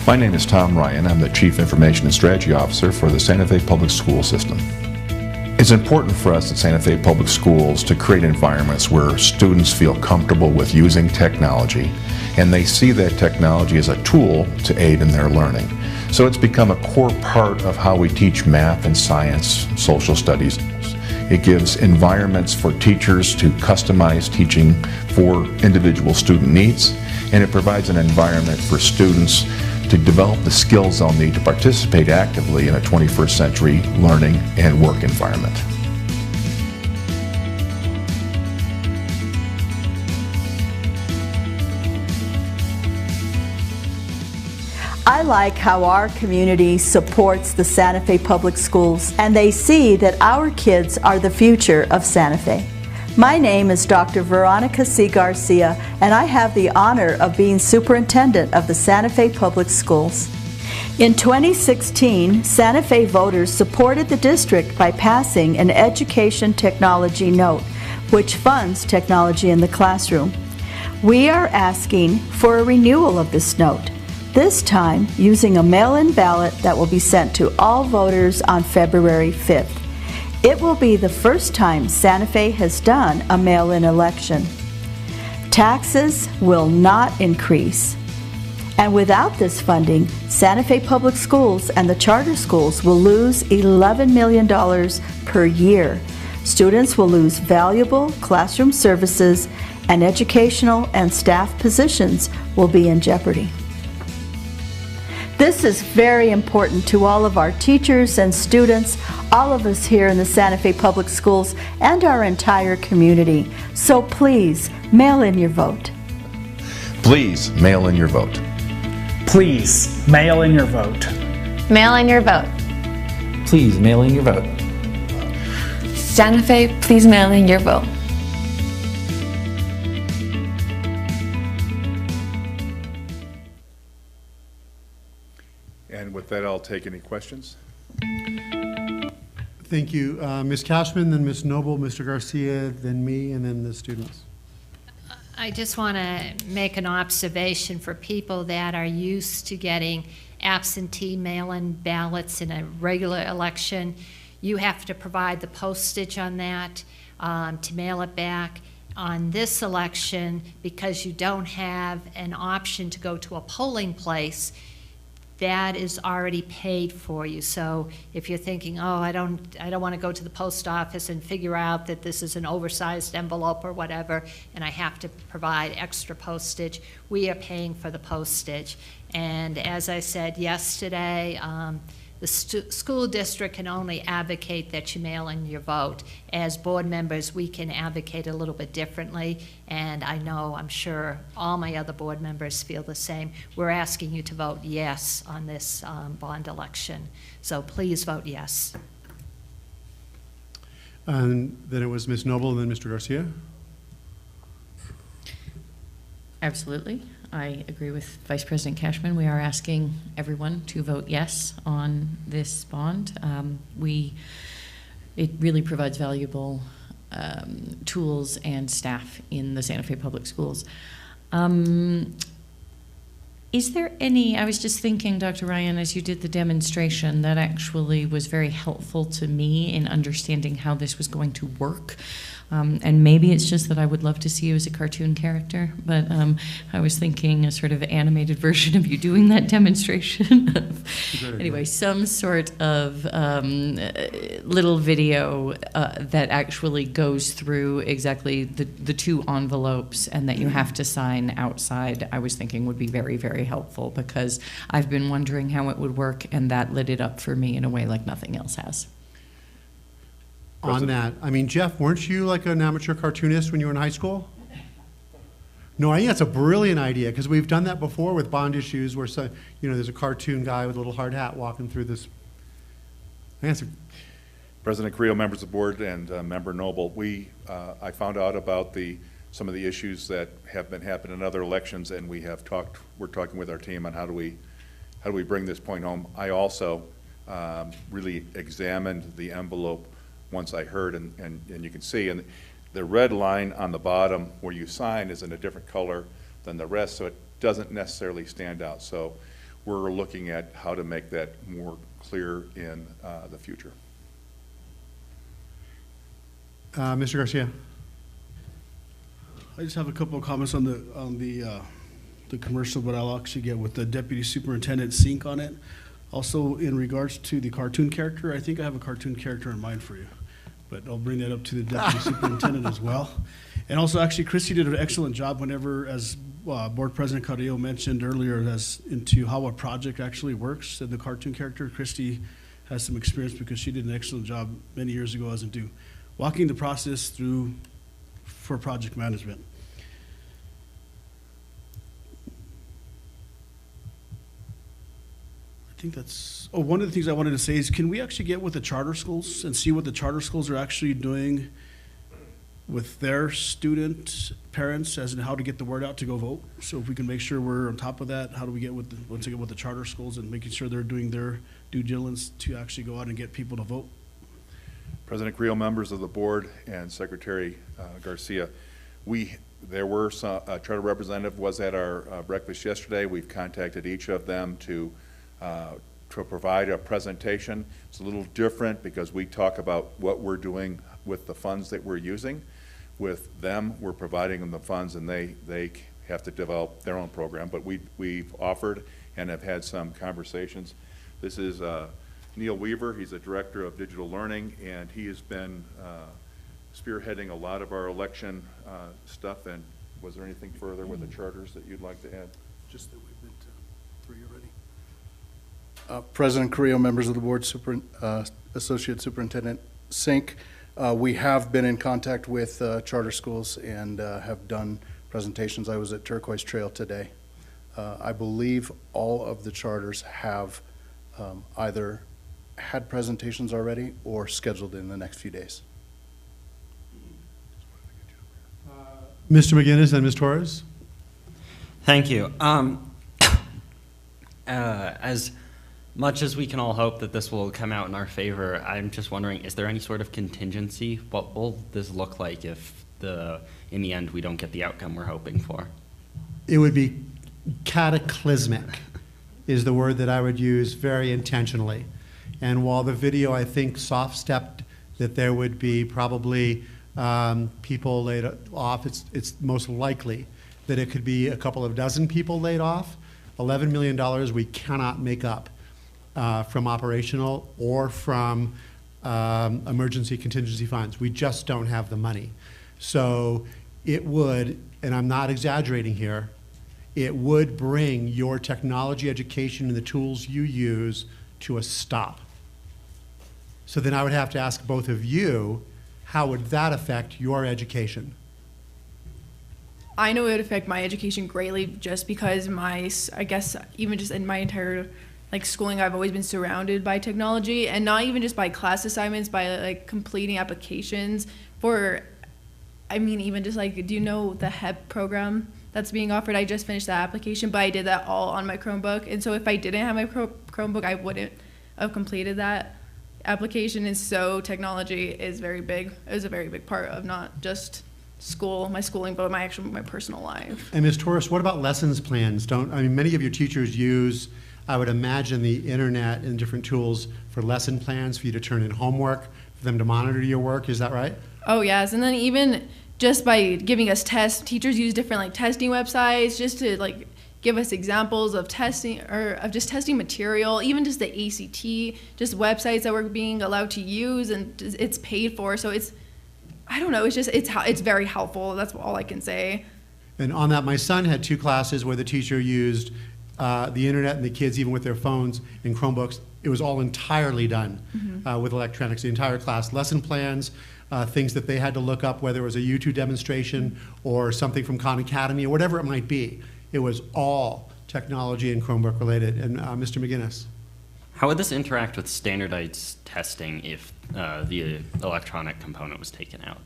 My name is Tom Ryan. I'm the Chief Information and Strategy Officer for the Santa Fe Public School System. It's important for us at Santa Fe Public Schools to create environments where students feel comfortable with using technology, and they see that technology as a tool to aid in their learning. So it's become a core part of how we teach math and science, social studies. It gives environments for teachers to customize teaching for individual student needs, and it provides an environment for students to develop the skills they'll need to participate actively in a 21st century learning and work environment. I like how our community supports the Santa Fe Public Schools, and they see that our kids are the future of Santa Fe. My name is Dr. Veronica C. Garcia, and I have the honor of being superintendent of the Santa Fe Public Schools. In 2016, Santa Fe voters supported the district by passing an education technology note, which funds technology in the classroom. We are asking for a renewal of this note, this time using a mail-in ballot that will be sent to all voters on February 5th. It will be the first time Santa Fe has done a mail-in election. Taxes will not increase. And without this funding, Santa Fe Public Schools and the charter schools will lose $11 million per year. Students will lose valuable classroom services, and educational and staff positions will be in jeopardy. This is very important to all of our teachers and students, all of us here in the Santa Fe Public Schools, and our entire community. So please, mail in your vote. Please mail in your vote. Please mail in your vote. Mail in your vote. Please mail in your vote. Santa Fe, please mail in your vote. And with that, I'll take any questions. Thank you. Ms. Cashman, then Ms. Noble, Mr. Garcia, then me, and then the students. I just want to make an observation for people that are used to getting absentee mail-in ballots in a regular election. You have to provide the postage on that to mail it back. On this election, because you don't have an option to go to a polling place, that is already paid for you. So if you're thinking, oh, I don't want to go to the post office and figure out that this is an oversized envelope or whatever, and I have to provide extra postage, we are paying for the postage. And as I said yesterday, the school district can only advocate that you mail in your vote. As board members, we can advocate a little bit differently, and I'm sure all my other board members feel the same. We're asking you to vote yes on this bond election. So please vote yes. And then it was Ms. Noble and then Mr. Garcia. Absolutely. I agree with Vice President Cashman. We are asking everyone to vote yes on this bond. It really provides valuable tools and staff in the Santa Fe Public Schools. Is there any, I was just thinking, Dr. Ryan, as you did the demonstration, that actually was very helpful to me in understanding how this was going to work. And maybe it's just that I would love to see you as a cartoon character, but I was thinking a sort of animated version of you doing that demonstration. Anyway, some sort of little video that actually goes through exactly the two envelopes and that you have to sign outside, I was thinking would be very, very helpful, because I've been wondering how it would work, and that lit it up for me in a way like nothing else has. On that, I mean, Jeff, weren't you like an amateur cartoonist when you were in high school? No, I think that's a brilliant idea, because we've done that before with bond issues where, there's a cartoon guy with a little hard hat walking through this. President Carrillo, members of the board, and Member Noble, I found out about some of the issues that have been happening in other elections, and we're talking with our team on how do we bring this point home. I also really examined the envelope once I heard, and you can see, and the red line on the bottom where you sign is in a different color than the rest, so it doesn't necessarily stand out. So we're looking at how to make that more clear in the future. Mr. Garcia. I just have a couple of comments on the commercial, but I'll actually get with the Deputy Superintendent sync on it. Also, in regards to the cartoon character, I think I have a cartoon character in mind for you, but I'll bring that up to the Deputy Superintendent as well. And also, actually, Christy did an excellent job whenever, as Board President Carrillo mentioned earlier, as into how a project actually works. And the cartoon character, Christy has some experience because she did an excellent job many years ago as into walking the process through for project management. I think that's, one of the things I wanted to say is, can we actually get with the charter schools and see what the charter schools are actually doing with their student parents as in how to get the word out to go vote? So if we can make sure we're on top of that, how do we get with once again with the charter schools and making sure they're doing their due diligence to actually go out and get people to vote? President Carrillo, members of the board, and Secretary Garcia, there were some, a charter representative was at our breakfast yesterday. We've contacted each of them to provide a presentation. It's a little different because we talk about what we're doing with the funds that we're using. With them, we're providing them the funds, and they have to develop their own program, but we've offered and have had some conversations. This is Neil Weaver. He's the Director of Digital Learning, and he has been spearheading a lot of our election stuff. And was there anything further with the charters that you'd like to add? Just that we've been to 3 already. President Carrillo, members of the board, Associate Superintendent Sink, we have been in contact with charter schools and have done presentations. I was at Turquoise Trail today. I believe all of the charters have either had presentations already or scheduled in the next few days. Mr. McGinnis and Ms. Torres? Thank you. As much as we can all hope that this will come out in our favor, I'm just wondering, is there any sort of contingency? What will this look like if in the end we don't get the outcome we're hoping for? It would be cataclysmic is the word that I would use very intentionally. And while the video, I think, soft-stepped that there would be probably people laid off, it's most likely that it could be a couple of dozen people laid off. $11 million we cannot make up from operational or from emergency contingency funds. We just don't have the money. So it would, and I'm not exaggerating here, it would bring your technology education and the tools you use to a stop. So then I would have to ask both of you, how would that affect your education? I know it would affect my education greatly just because I guess even just in my entire schooling, I've always been surrounded by technology, and not even just by class assignments, by completing applications for, even just do you know the HEP program that's being offered? I just finished that application, but I did that all on my Chromebook, and so if I didn't have my Chromebook, I wouldn't have completed that application. And so technology is very big. It was a very big part of not just my schooling, but my personal life. And Ms. Torres, what about lessons plans? Many of your teachers use, I would imagine, the internet and different tools for lesson plans for you to turn in homework, for them to monitor your work. Is that right? Oh, yes. And then even just by giving us tests, teachers use different testing websites just to give us examples of testing or of just testing material, even just the ACT, just websites that we're being allowed to use, and it's paid for. So it's very helpful. That's all I can say. And on that, my son had 2 classes where the teacher used the internet and the kids, even with their phones and Chromebooks, it was all entirely done with electronics, the entire class. Lesson plans, things that they had to look up, whether it was a YouTube demonstration or something from Khan Academy or whatever it might be. It was all technology and Chromebook related. And Mr. McGinnis? How would this interact with standardized testing if the electronic component was taken out?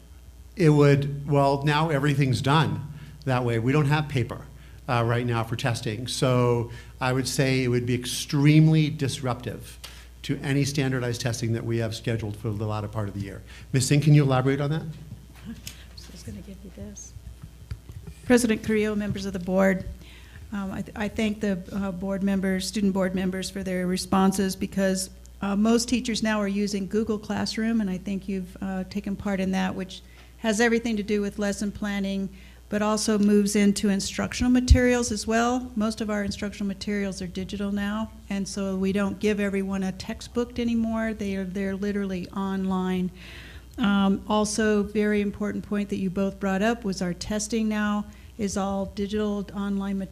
It would, well, now everything's done that way. We don't have paper right now for testing. So I would say it would be extremely disruptive to any standardized testing that we have scheduled for the latter part of the year. Ms. Singh, can you elaborate on that? I was just going to give you this. President Carrillo, members of the board, I thank the student board members for their responses, because most teachers now are using Google Classroom, and I think you've taken part in that, which has everything to do with lesson planning, but also moves into instructional materials as well. Most of our instructional materials are digital now, and so we don't give everyone a textbook anymore. They're literally online. Also, very important point that you both brought up was our testing now is all digital online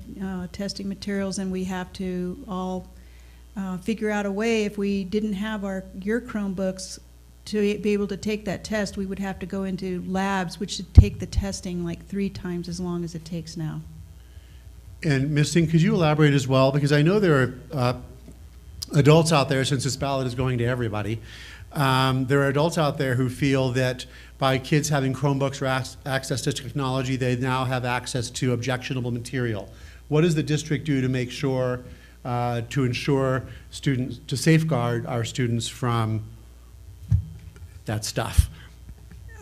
testing materials, and we have to all figure out a way. If we didn't have your Chromebooks to be able to take that test, we would have to go into labs, which should take the testing 3 times as long as it takes now. And Ms. Singh, could you elaborate as well? Because I know there are adults out there, since this ballot is going to everybody, there are adults out there who feel that by kids having Chromebooks or access to technology, they now have access to objectionable material. What does the district do to make sure, to ensure students, to safeguard our students from that stuff?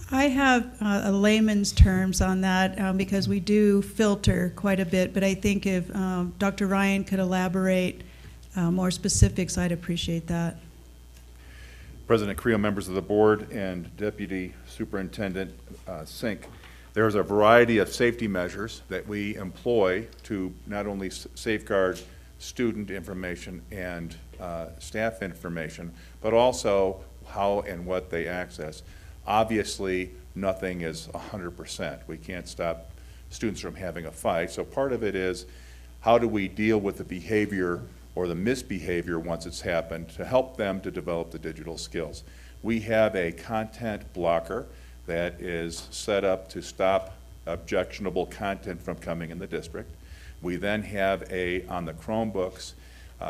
I have a layman's terms on that because we do filter quite a bit, but I think if Dr. Ryan could elaborate more specifics, I'd appreciate that. President Creel, members of the board, and Deputy Superintendent Sink, There's a variety of safety measures that we employ to not only safeguard student information and staff information, but also how and what they access. Obviously, nothing is 100%. We can't stop students from having a fight. So part of it is, how do we deal with the behavior or the misbehavior once it's happened to help them to develop the digital skills? We have a content blocker that is set up to stop objectionable content from coming in the district. We then have on the Chromebooks,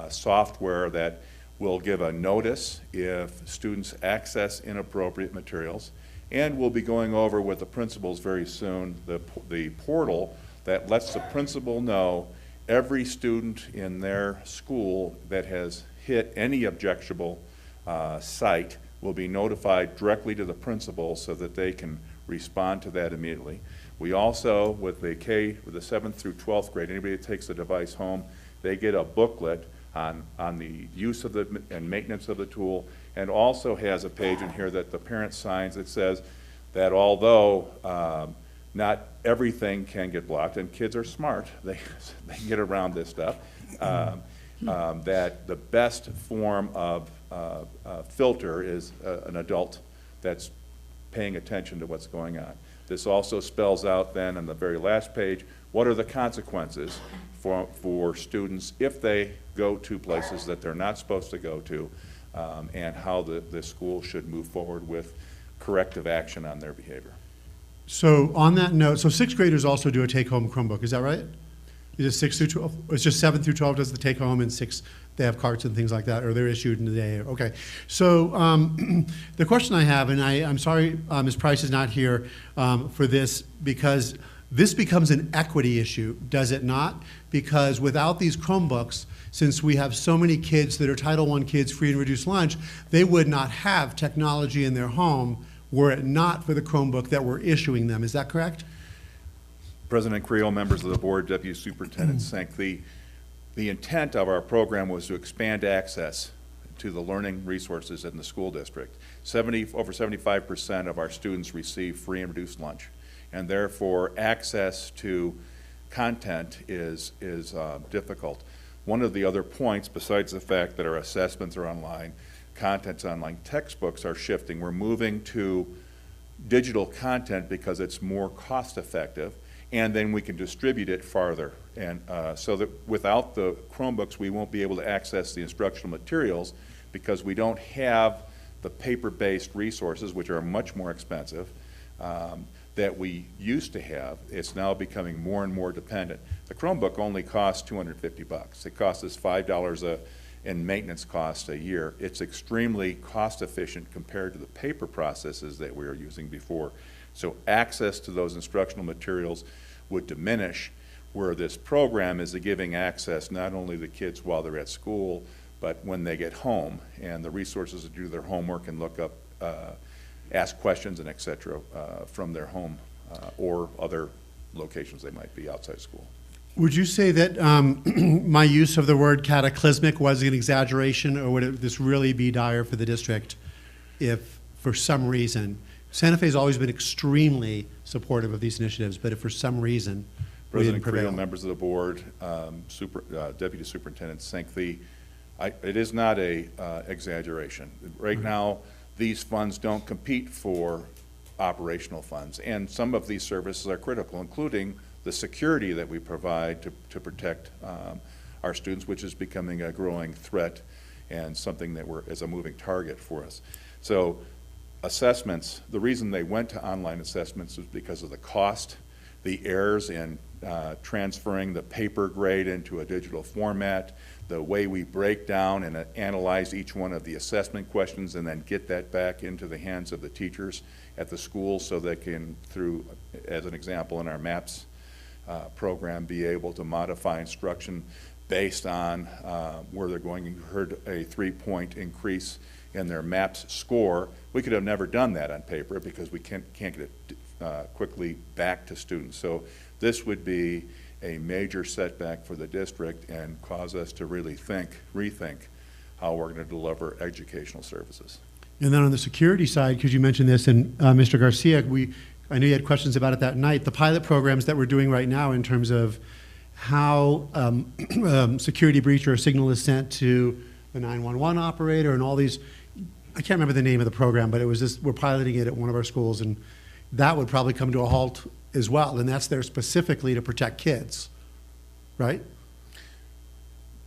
software that will give a notice if students access inappropriate materials. And we'll be going over with the principals very soon the portal that lets the principal know every student in their school that has hit any objectionable site will be notified directly to the principal so that they can respond to that immediately. We also, with the 7th through 12th grade, anybody that takes the device home, they get a booklet on the use of and maintenance of the tool, and also has a page in here that the parent signs that says that although not everything can get blocked, and kids are smart, they can get around this stuff, that the best form of filter is an adult that's paying attention to what's going on. This also spells out then on the very last page, what are the consequences for students if they go to places that they're not supposed to go to, and how the school should move forward with corrective action on their behavior. So on that note, so 6th graders also do a take-home Chromebook, is that right? Is it 6 through 12? It's just 7 through 12 does the take-home, and 6 they have carts and things like that, or they're issued in the day. Okay. So the question I have, and I'm sorry Ms. Price is not here for this, because this becomes an equity issue, does it not? Because without these Chromebooks, since we have so many kids that are Title I kids, free and reduced lunch, they would not have technology in their home were it not for the Chromebook that we're issuing them. Is that correct? President Creel, members of the board, Deputy Superintendent Sink, the intent of our program was to expand access to the learning resources in the school district. Over 75% of our students receive free and reduced lunch, and therefore access to content is difficult. One of the other points, besides the fact that our assessments are online, content's online, textbooks are shifting. We're moving to digital content because it's more cost effective, and then we can distribute it farther. And so that without the Chromebooks, we won't be able to access the instructional materials because we don't have the paper-based resources, which are much more expensive, that we used to have. It's now becoming more and more dependent. The Chromebook only costs $250. It costs us $5 in maintenance costs a year. It's extremely cost efficient compared to the paper processes that we were using before. So access to those instructional materials would diminish, where this program is giving access not only to the kids while they're at school, but when they get home, and the resources to do their homework and look up, ask questions and et cetera from their home or other locations they might be outside school. Would you say that my use of the word cataclysmic was an exaggeration, or would this really be dire for the district if, for some reason, Santa Fe's always been extremely supportive of these initiatives, but if for some reason we didn't President prevail? Creel, members of the board, Deputy Superintendent Sink, it is not a exaggeration. Right now, these funds don't compete for operational funds, and some of these services are critical, including the security that we provide to protect our students, which is becoming a growing threat and something that is a moving target for us. So assessments, the reason they went to online assessments was because of the cost, the errors in transferring the paper grade into a digital format, the way we break down and analyze each one of the assessment questions and then get that back into the hands of the teachers at the school so they can, through, as an example in our MAPS program, be able to modify instruction based on where they're going. You heard a 3-point increase in their MAPS score. We could have never done that on paper because we can't get it quickly back to students. So this would be a major setback for the district and cause us to really rethink how we're going to deliver educational services. And then on the security side, because you mentioned this, and Mr. Garcia, I know you had questions about it that night. The pilot programs that we're doing right now in terms of how security breach or a signal is sent to the 911 operator and all these, I can't remember the name of the program, but it was just, we're piloting it at one of our schools, and that would probably come to a halt as well, and that's there specifically to protect kids, right?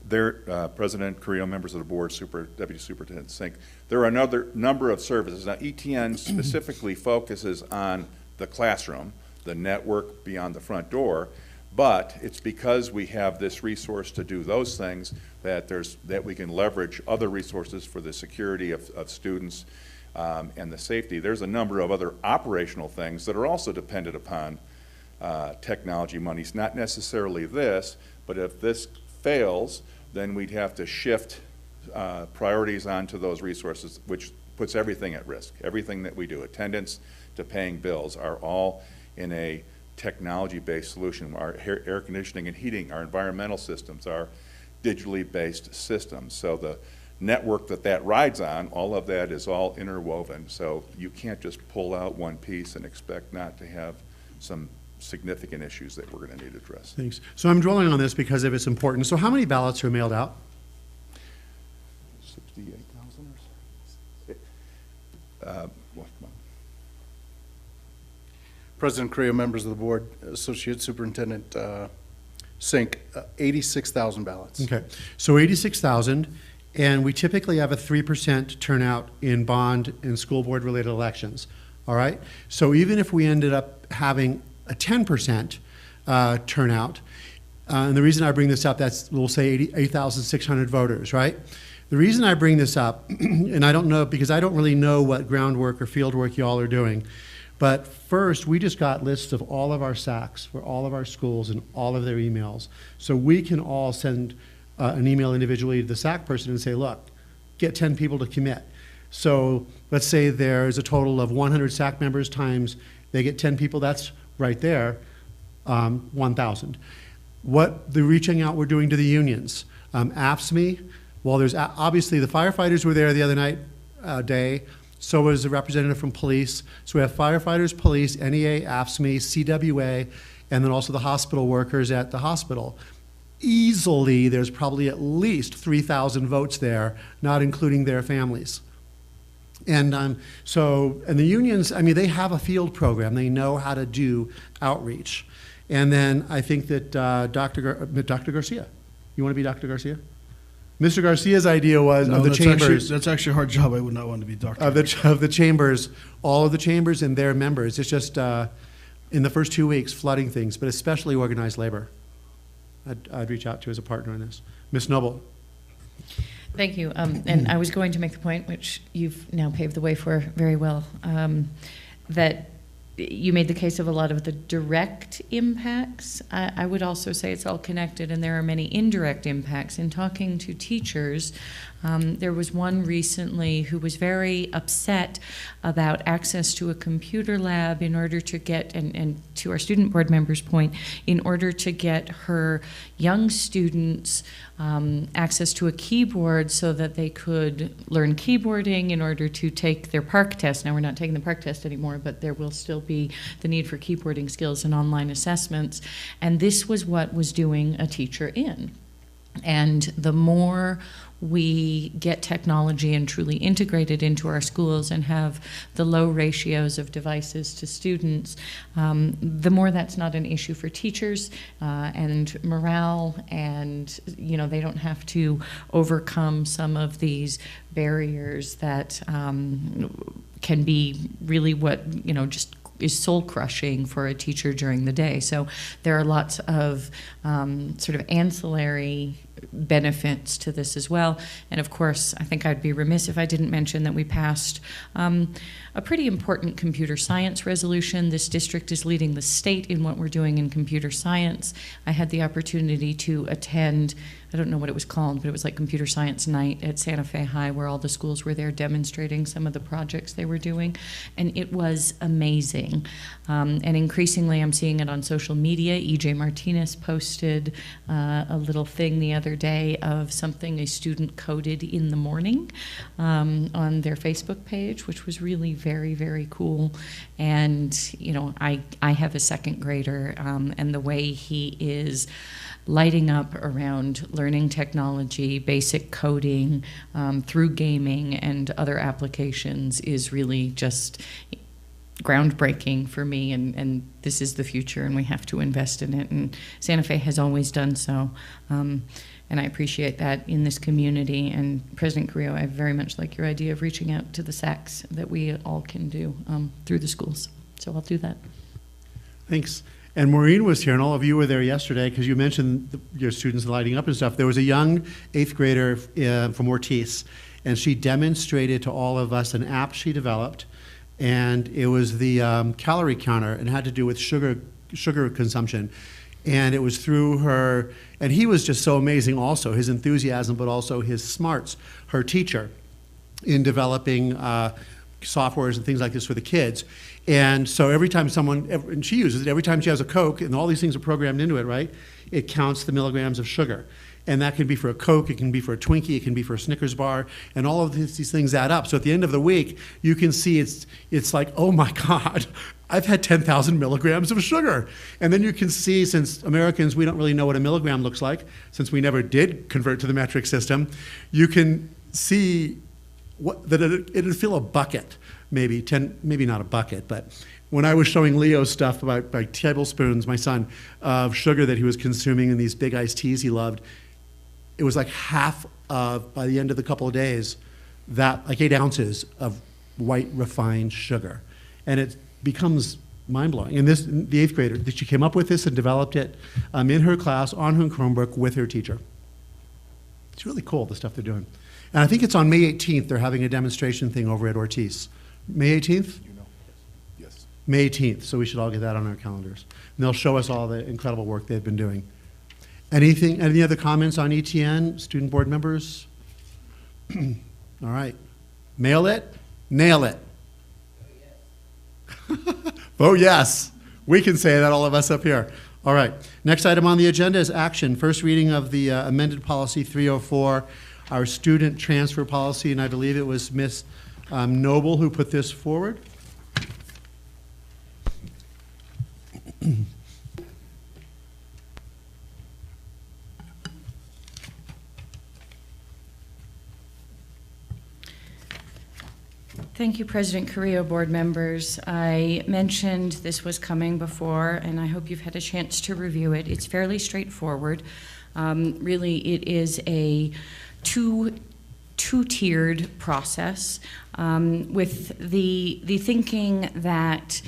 There, President Carrillo, members of the board, Deputy Superintendent Sink, there are another number of services. Now, ETN specifically focuses on the classroom, the network beyond the front door, but it's because we have this resource to do those things that we can leverage other resources for the security of students and the safety. There's a number of other operational things that are also dependent upon technology monies, not necessarily this, but if this fails, then we'd have to shift priorities onto those resources, which puts everything at risk. Everything that we do, attendance to paying bills, are all in a technology-based solution. Our air conditioning and heating, our environmental systems are digitally based systems. So the network that rides on, all of that is all interwoven. So you can't just pull out one piece and expect not to have some significant issues that we're going to need to address. Thanks. So I'm dwelling on this because of its importance. So how many ballots are mailed out? 68,000 or so. President Carrillo, members of the board, Associate Superintendent Sink, 86,000 ballots. Okay, so 86,000, and we typically have a 3% turnout in bond and school board related elections, all right? So even if we ended up having a 10% turnout, and the reason I bring this up, that's, we'll say 8,600 voters, right? The reason I bring this up, and I don't know, because I don't really know what groundwork or field work y'all are doing, but first, we just got lists of all of our SACs for all of our schools and all of their emails. So we can all send an email individually to the SAC person and say, look, get 10 people to commit. So let's say there's a total of 100 SAC members times they get 10 people, that's right there, 1,000. What the reaching out we're doing to the unions, AFSCME, well, there's obviously the firefighters were there the other night, day. So was a representative from police. So we have firefighters, police, NEA, AFSCME, CWA, and then also the hospital workers at the hospital. Easily, there's probably at least 3,000 votes there, not including their families. And and the unions, I mean, they have a field program. They know how to do outreach. And then I think that Dr. Garcia, you want to be Dr. Garcia? Mr. Garcia's idea was of the chambers. That's actually a hard job. I would not want to be doctor. Of the chambers, all of the chambers and their members. It's just in the first 2 weeks flooding things, but especially organized labor. I'd reach out to as a partner in this. Ms. Noble. Thank you. And I was going to make the point, which you've now paved the way for very well, that you made the case of a lot of the direct impacts. I would also say it's all connected, and there are many indirect impacts. In talking to teachers, there was one recently who was very upset about access to a computer lab in order to get, and to our student board member's point, in order to get her young students access to a keyboard so that they could learn keyboarding in order to take their PARCC test. Now, we're not taking the PARCC test anymore, but there will still be the need for keyboarding skills and online assessments. And this was what was doing a teacher in. And the more we get technology and truly integrated into our schools and have the low ratios of devices to students, the more that's not an issue for teachers and morale, and they don't have to overcome some of these barriers that can be really what just is soul crushing for a teacher during the day. So there are lots of sort of ancillary benefits to this as well. And of course, I think I'd be remiss if I didn't mention that we passed a pretty important computer science resolution. This district is leading the state in what we're doing in computer science. I had the opportunity to attend I don't know what it was called, but it was like Computer Science Night at Santa Fe High, where all the schools were there demonstrating some of the projects they were doing, and it was amazing. And increasingly, I'm seeing it on social media. EJ Martinez posted a little thing the other day of something a student coded in the morning on their Facebook page, which was really very, very cool. And, you know, I have a second grader, and the way he is lighting up around learning technology, basic coding, through gaming and other applications is really just groundbreaking for me, and this is the future, and we have to invest in it, and Santa Fe has always done so, and I appreciate that in this community. And President Carrillo, I very much like your idea of reaching out to the SACs that we all can do through the schools, so I'll do that. Thanks. And Maureen was here, and all of you were there yesterday, because you mentioned your students lighting up and stuff. There was a young 8th grader from Ortiz, and she demonstrated to all of us an app she developed, and it was the calorie counter, and it had to do with sugar consumption. And it was through her, and he was just so amazing also, his enthusiasm, but also his smarts, her teacher, in developing softwares and things like this for the kids. And so every time and she uses it, every time she has a Coke, and all these things are programmed into it, right? It counts the milligrams of sugar. And that can be for a Coke, it can be for a Twinkie, it can be for a Snickers bar, and all of these things add up. So at the end of the week, you can see it's like, oh my God, I've had 10,000 milligrams of sugar. And then you can see, since Americans, we don't really know what a milligram looks like, since we never did convert to the metric system, you can see that it'd fill a bucket, maybe not a bucket, but when I was showing Leo stuff about like tablespoons, my son, of sugar that he was consuming in these big iced teas he loved, it was like half of, by the end of the couple of days, that like 8 ounces of white refined sugar. And it becomes mind-blowing. And the 8th grader, she came up with this and developed it in her class on her Chromebook with her teacher. It's really cool, the stuff they're doing. And I think it's on May 18th, they're having a demonstration thing over at Ortiz. May 18th? You know, yes. May 18th, so we should all get that on our calendars. And they'll show us all the incredible work they've been doing. Any other comments on ETN, student board members? All right. Mail it, nail it. Vote yes. We can say that, all of us up here. All right. Next item on the agenda is action. First reading of the amended policy 304, our student transfer policy, and I believe it was Ms. Noble who put this forward. Thank you, President Carrillo, board members. I mentioned this was coming before, and I hope you've had a chance to review it. It's fairly straightforward. Really, it is a two-tiered process with the thinking that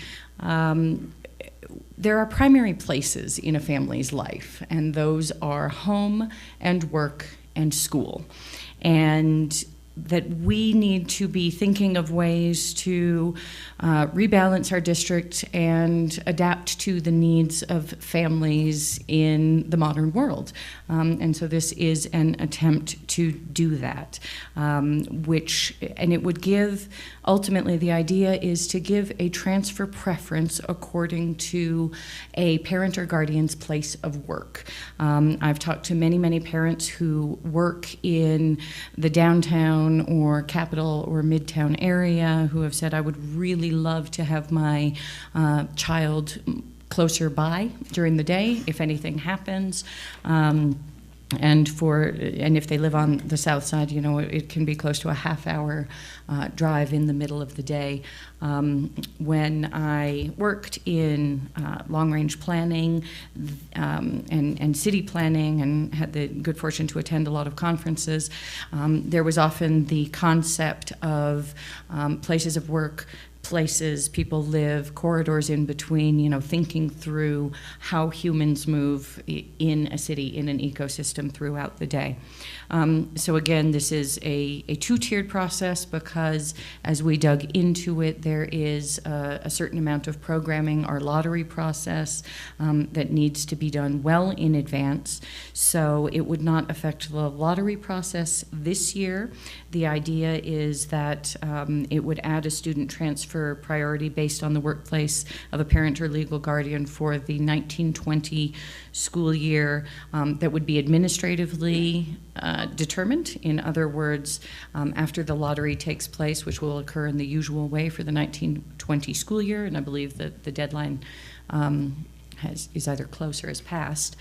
there are primary places in a family's life, and those are home and work and school. And that we need to be thinking of ways to rebalance our district and adapt to the needs of families in the modern world. And so this is an attempt to do that, and it would give, ultimately the idea is to give a transfer preference according to a parent or guardian's place of work. I've talked to many, many parents who work in the downtown or Capital or Midtown area who have said, I would really love to have my child closer by during the day if anything happens. And if they live on the south side, you know, it can be close to a half-hour drive in the middle of the day. When I worked in long-range planning and city planning and had the good fortune to attend a lot of conferences, there was often the concept of places of work places people live, corridors in between, you know, thinking through how humans move in a city, in an ecosystem throughout the day. So again, this is a two-tiered process because as we dug into it, there is a certain amount of programming, our lottery process, that needs to be done well in advance. So it would not affect the lottery process this year. The idea is that it would add a student transfer priority based on the workplace of a parent or legal guardian for the 1920 school year that would be administratively determined. In other words, after the lottery takes place, which will occur in the usual way for the 1920 school year, and I believe that the deadline is either close or has passed,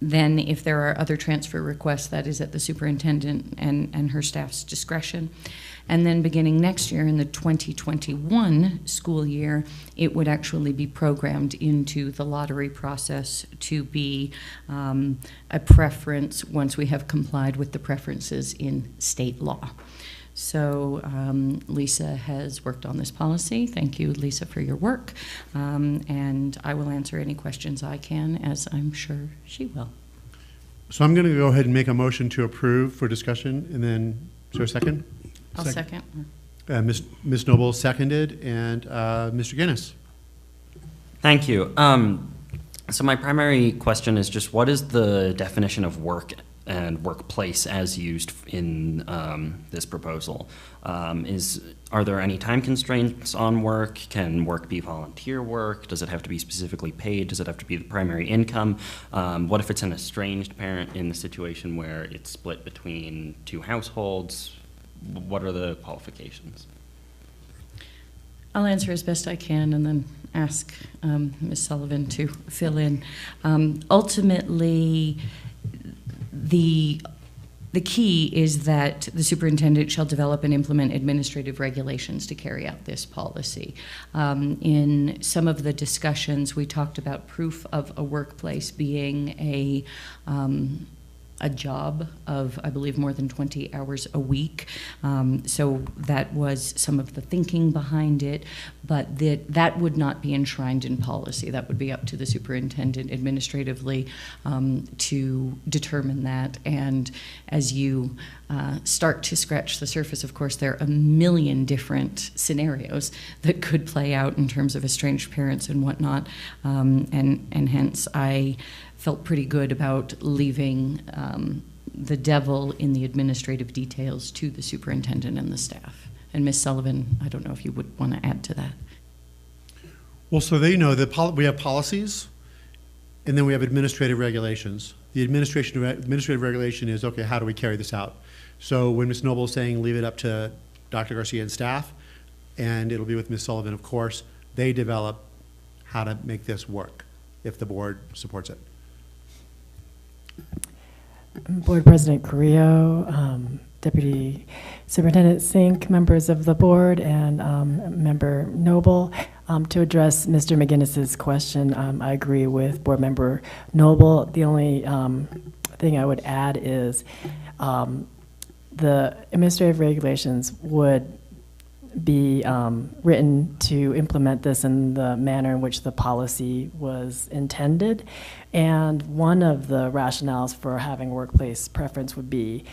then if there are other transfer requests, that is at the superintendent and her staff's discretion. And then beginning next year in the 2021 school year, it would actually be programmed into the lottery process to be a preference once we have complied with the preferences in state law. So Lisa has worked on this policy. Thank you, Lisa, for your work. And I will answer any questions I can, as I'm sure she will. So I'm going to go ahead and make a motion to approve for discussion, and then, is there a second? I'll second. Ms. Noble seconded, and Mr. Guinness. Thank you. So my primary question is just what is the definition of work and workplace as used in this proposal? Are there any time constraints on work? Can work be volunteer work? Does it have to be specifically paid? Does it have to be the primary income? What if it's an estranged parent in the situation where it's split between two households? What are the qualifications? I'll answer as best I can and then ask Ms. Sullivan to fill in. Ultimately, the key is that the superintendent shall develop and implement administrative regulations to carry out this policy. In some of the discussions, we talked about proof of a workplace being a job of, I believe, more than 20 hours a week. So that was some of the thinking behind it, but that would not be enshrined in policy. That would be up to the superintendent administratively to determine that. And as you start to scratch the surface, of course, there are a million different scenarios that could play out in terms of estranged parents and whatnot. And hence, I felt pretty good about leaving the devil in the administrative details to the superintendent and the staff. And Ms. Sullivan, I don't know if you would want to add to that. Well, so they know that we have policies, and then we have administrative regulations. The administrative regulation is, okay, how do we carry this out? So when Ms. Noble is saying leave it up to Dr. Garcia and staff, and it'll be with Ms. Sullivan, of course, they develop how to make this work if the board supports it. Board President Carrillo, Deputy Superintendent Sink, members of the board, and Member Noble. To address Mr. McGinnis's question, I agree with Board Member Noble. The only thing I would add is the administrative regulations would be written to implement this in the manner in which the policy was intended. And one of the rationales for having workplace preference would be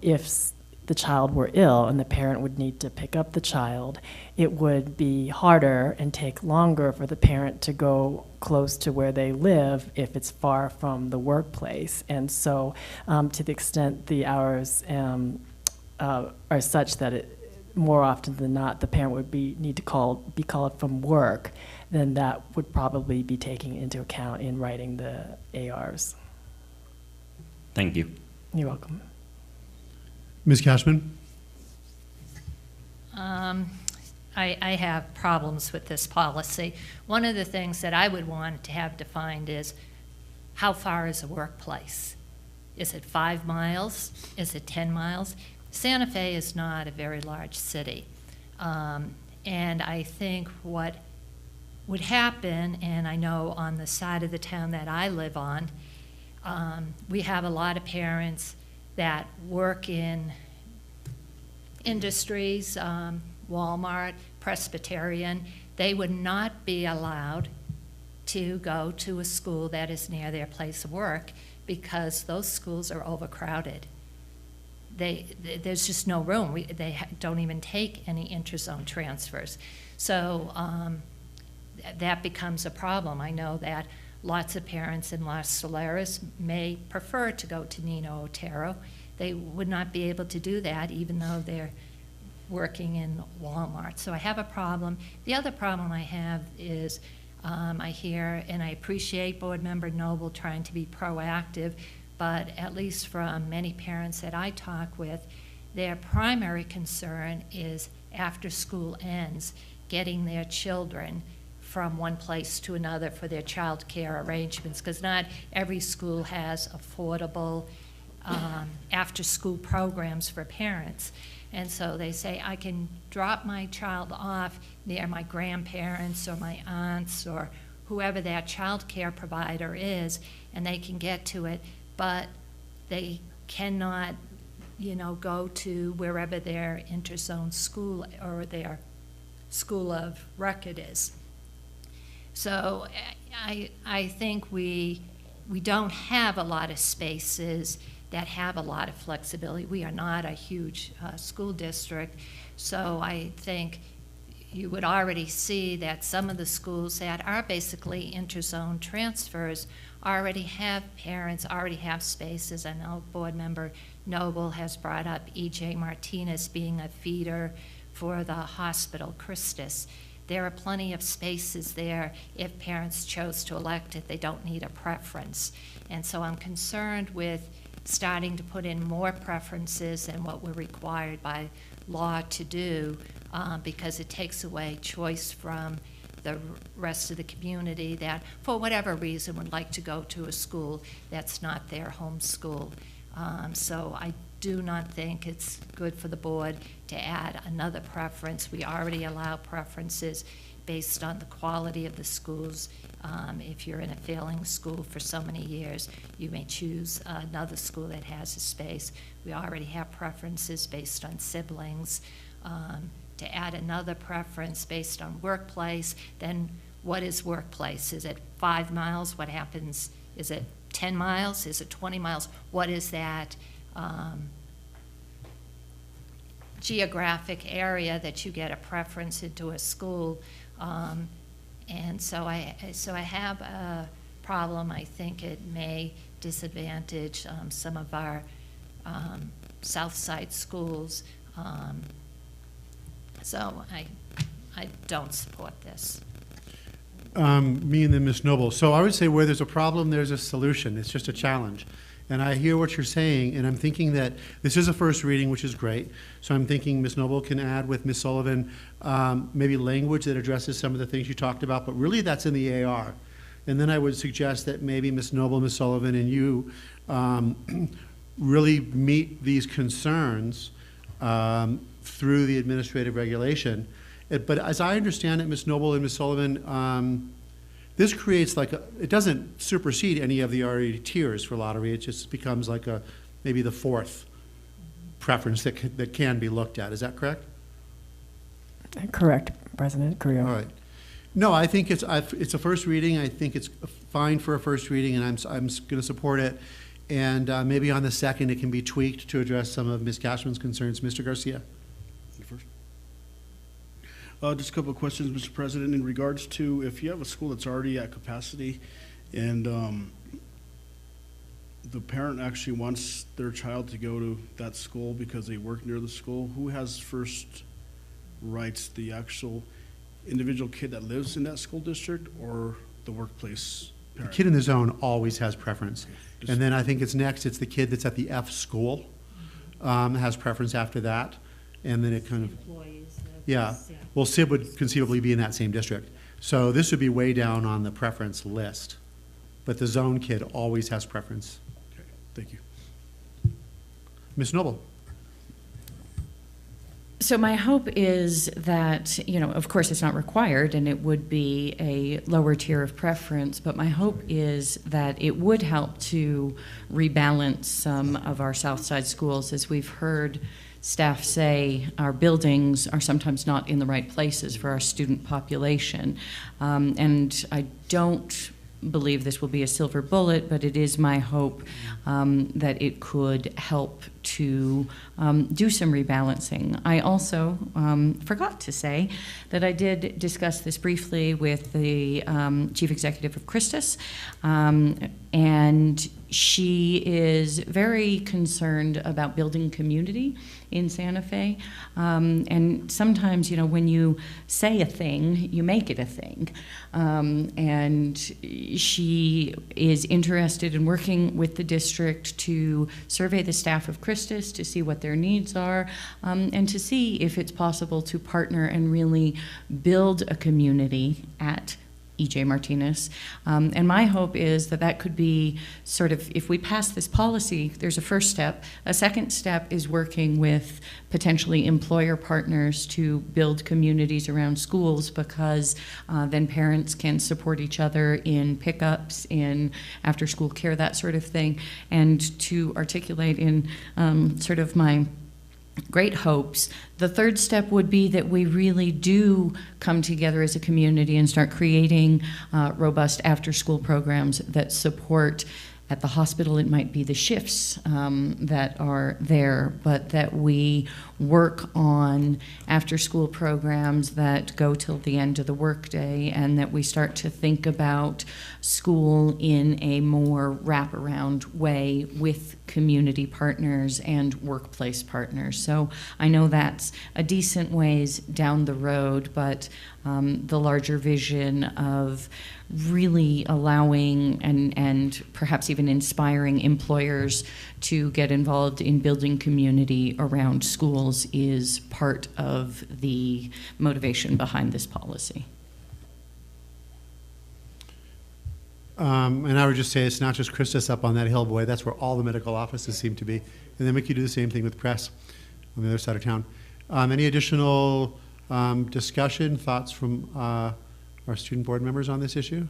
if the child were ill and the parent would need to pick up the child, it would be harder and take longer for the parent to go close to where they live if it's far from the workplace. And so to the extent the hours are such that it more often than not, the parent would need to be called from work, then that would probably be taken into account in writing the ARs. Thank you. You're welcome. Ms. Cashman? I have problems with this policy. One of the things that I would want to have defined is how far is a workplace? Is it 5 miles? Is it 10 miles? Santa Fe is not a very large city. And I think what would happen, and I know on the side of the town that I live on, we have a lot of parents that work in industries, Walmart, Presbyterian, they would not be allowed to go to a school that is near their place of work because those schools are overcrowded. There's just no room. They don't even take any interzone transfers. So that becomes a problem. I know that lots of parents in Los Solares may prefer to go to Nino Otero. They would not be able to do that even though they're working in Walmart. So I have a problem. The other problem I have is I hear, and I appreciate Board Member Noble trying to be proactive, but at least from many parents that I talk with, their primary concern is after school ends, getting their children from one place to another for their child care arrangements, because not every school has affordable after-school programs for parents. And so they say, I can drop my child off near my grandparents or my aunts or whoever that child care provider is, and they can get to it, but they cannot, go to wherever their interzone school or their school of record is. So I think we don't have a lot of spaces that have a lot of flexibility. We are not a huge school district, so I think you would already see that some of the schools that are basically interzone transfers already have parents, already have spaces. I know Board Member Noble has brought up E.J. Martinez being a feeder for the hospital, Christus. There are plenty of spaces there if parents chose to elect it. They don't need a preference. And so I'm concerned with starting to put in more preferences than what we're required by law to do, because it takes away choice from the rest of the community that, for whatever reason, would like to go to a school that's not their home school. So I do not think it's good for the board to add another preference. We already allow preferences based on the quality of the schools. If you're in a failing school for so many years, you may choose another school that has a space. We already have preferences based on siblings. To add another preference based on workplace, then what is workplace? Is it 5 miles? What happens? Is it 10 miles? Is it 20 miles? What is that geographic area that you get a preference into a school? And so I have a problem. I think it may disadvantage some of our South Side schools. So I don't support this. Me and then Ms. Noble. So I would say where there's a problem, there's a solution. It's just a challenge. And I hear what you're saying, and I'm thinking that this is a first reading, which is great. So I'm thinking Ms. Noble can add with Ms. Sullivan maybe language that addresses some of the things you talked about, but really that's in the AR. And then I would suggest that maybe Ms. Noble, Ms. Sullivan, and you really meet these concerns through the administrative regulation. But as I understand it, Ms. Noble and Ms. Sullivan, this creates like it doesn't supersede any of the already tiers for lottery. It just becomes like maybe the fourth preference that can be looked at. Is that correct? Correct, President Carrillo. All right. No, I think it's a first reading. I think it's fine for a first reading, and I'm going to support it. And maybe on the second, it can be tweaked to address some of Ms. Cashman's concerns. Mr. Garcia. You first. Just a couple of questions, Mr. President, in regards to if you have a school that's already at capacity and the parent actually wants their child to go to that school because they work near the school, who has first rights, the actual individual kid that lives in that school district or the workplace parent? The kid in the zone always has preference. Okay. And then I think it's the kid that's at the F school has preference after that. And then it kind of, yeah. Well, SIB would conceivably be in that same district. So this would be way down on the preference list. But the zone kid always has preference. Okay, thank you. Ms. Noble. So my hope is that, of course it's not required and it would be a lower tier of preference, but my hope is that it would help to rebalance some of our South Side schools. As we've heard staff say our buildings are sometimes not in the right places for our student population. And I don't believe this will be a silver bullet, but it is my hope that it could help to do some rebalancing. I also forgot to say that I did discuss this briefly with the Chief Executive of Christus, and she is very concerned about building community in Santa Fe. And sometimes, you know, when you say a thing, you make it a thing. And she is interested in working with the district to survey the staff of Christus to see what their needs are, and to see if it's possible to partner and really build a community at E.J. Martinez. And my hope is that that could be sort of, if we pass this policy, there's a first step. A second step is working with potentially employer partners to build communities around schools, because then parents can support each other in pickups, in after-school care, that sort of thing, and to articulate in sort of my great hopes. The third step would be that we really do come together as a community and start creating robust after-school programs that support. At the hospital, it might be the shifts that are there, but that we work on after-school programs that go till the end of the workday, and that we start to think about school in a more wraparound way with community partners and workplace partners. So I know that's a decent ways down the road, but the larger vision of really allowing and perhaps even inspiring employers to get involved in building community around schools is part of the motivation behind this policy. And I would just say it's not just Christus up on that hill, boy. That's where all the medical offices seem to be. And then we could do the same thing with press on the other side of town. Any additional discussion, thoughts from our student board members on this issue?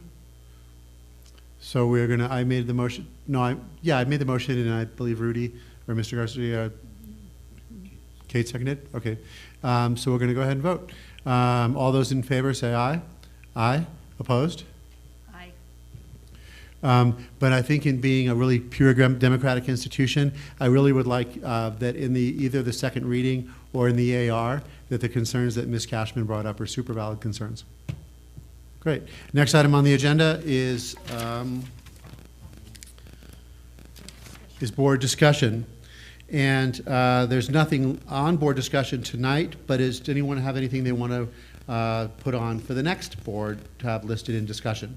So we're gonna, I made the motion, I made the motion, and I believe Rudy or Mr. Garcia, Kate seconded? Okay. So we're gonna go ahead and vote. All those in favor say aye. Aye. Opposed? Aye. But I think in being a really pure democratic institution, I really would like that in the either the second reading or in the AR, that the concerns that Ms. Cashman brought up are super valid concerns. Great. Next item on the agenda is board discussion. And there's nothing on board discussion tonight, but does anyone have anything they want to put on for the next board to have listed in discussion?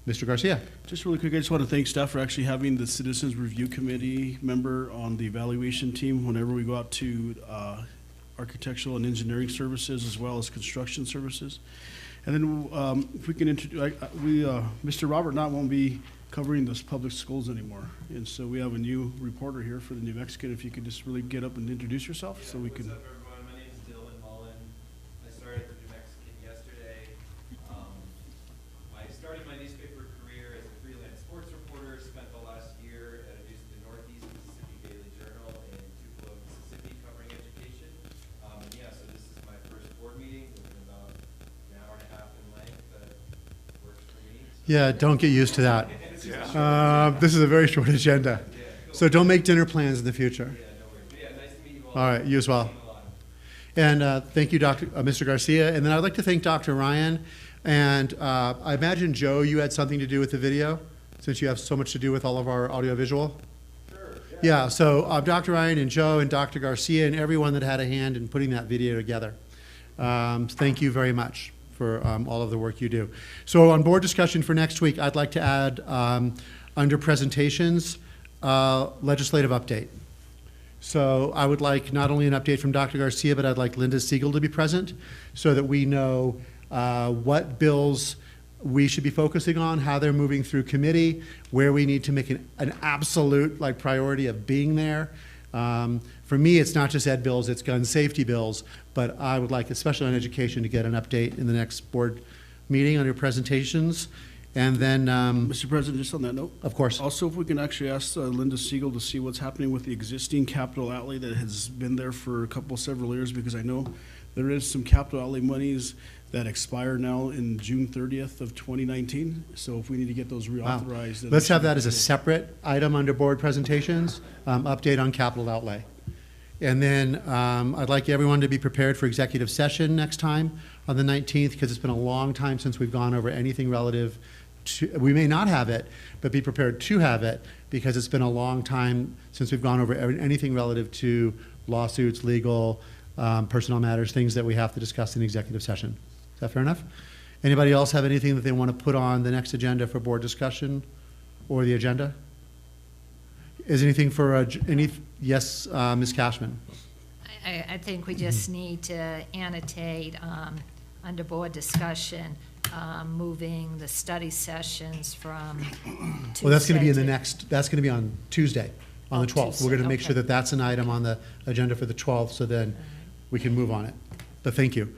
Mr. Garcia. Just really quick, I just want to thank staff for actually having the Citizens Review Committee member on the evaluation team whenever we go out to architectural and engineering services as well as construction services. And then if we can introduce, Mr. Robert Knott won't be covering those public schools anymore. And so we have a new reporter here for the New Mexican. If you could just really get up and introduce yourself so we can. What's up, everyone? My name is Dylan Mullen. I started at the New Mexican yesterday. I started my newspaper career as a freelance sports reporter, spent the last year at the Northeast Mississippi Daily Journal in Tupelo, Mississippi, covering education. And yeah, so this is my first board meeting within about an hour and a half in length. That works for me. So Yeah, don't get used to that. This is a very short agenda. So don't make dinner plans in the future. Yeah, nice to meet you all. All right, you as well. And thank you, Mr. Garcia. And then I'd like to thank Dr. Ryan. And I imagine, Joe, you had something to do with the video, since you have so much to do with all of our audiovisual. Sure. Yeah, so Dr. Ryan and Joe and Dr. Garcia and everyone that had a hand in putting that video together. Thank you very much for all of the work you do. So on board discussion for next week, I'd like to add under presentations, legislative update. So I would like not only an update from Dr. Garcia, but I'd like Linda Siegel to be present so that we know what bills we should be focusing on, how they're moving through committee, where we need to make an absolute priority of being there. For me, it's not just ed bills, it's gun safety bills, but I would like, especially on education, to get an update in the next board meeting on your presentations. And then, Mr. President, just on that note. of course, Also, if we can actually ask Linda Siegel to see what's happening with the existing capital outlay that has been there for several years, because I know there is some capital outlay monies that expire now in June 30th of 2019. So if we need to get those wow. reauthorized. then Let's have that should as a be- separate item under board presentations, update on capital outlay. And then I'd like everyone to be prepared for executive session next time on the 19th, because it's been a long time since we've gone over anything relative to, we may not have it, but be prepared to have it, because it's been a long time since we've gone over anything relative to lawsuits, legal, personnel matters, things that we have to discuss in executive session. Is that fair enough? Anybody else have anything that they want to put on the next agenda for board discussion or the agenda? Is anything for, yes, Ms. Cashman? I think we just need to annotate under board discussion, moving the study sessions from Tuesday. Well, that's going to be in the next, that's going to be on Tuesday, on the 12th. We're Tuesday, going to make sure okay. that that's an item on the agenda for the 12th, so then we can move on it. But thank you.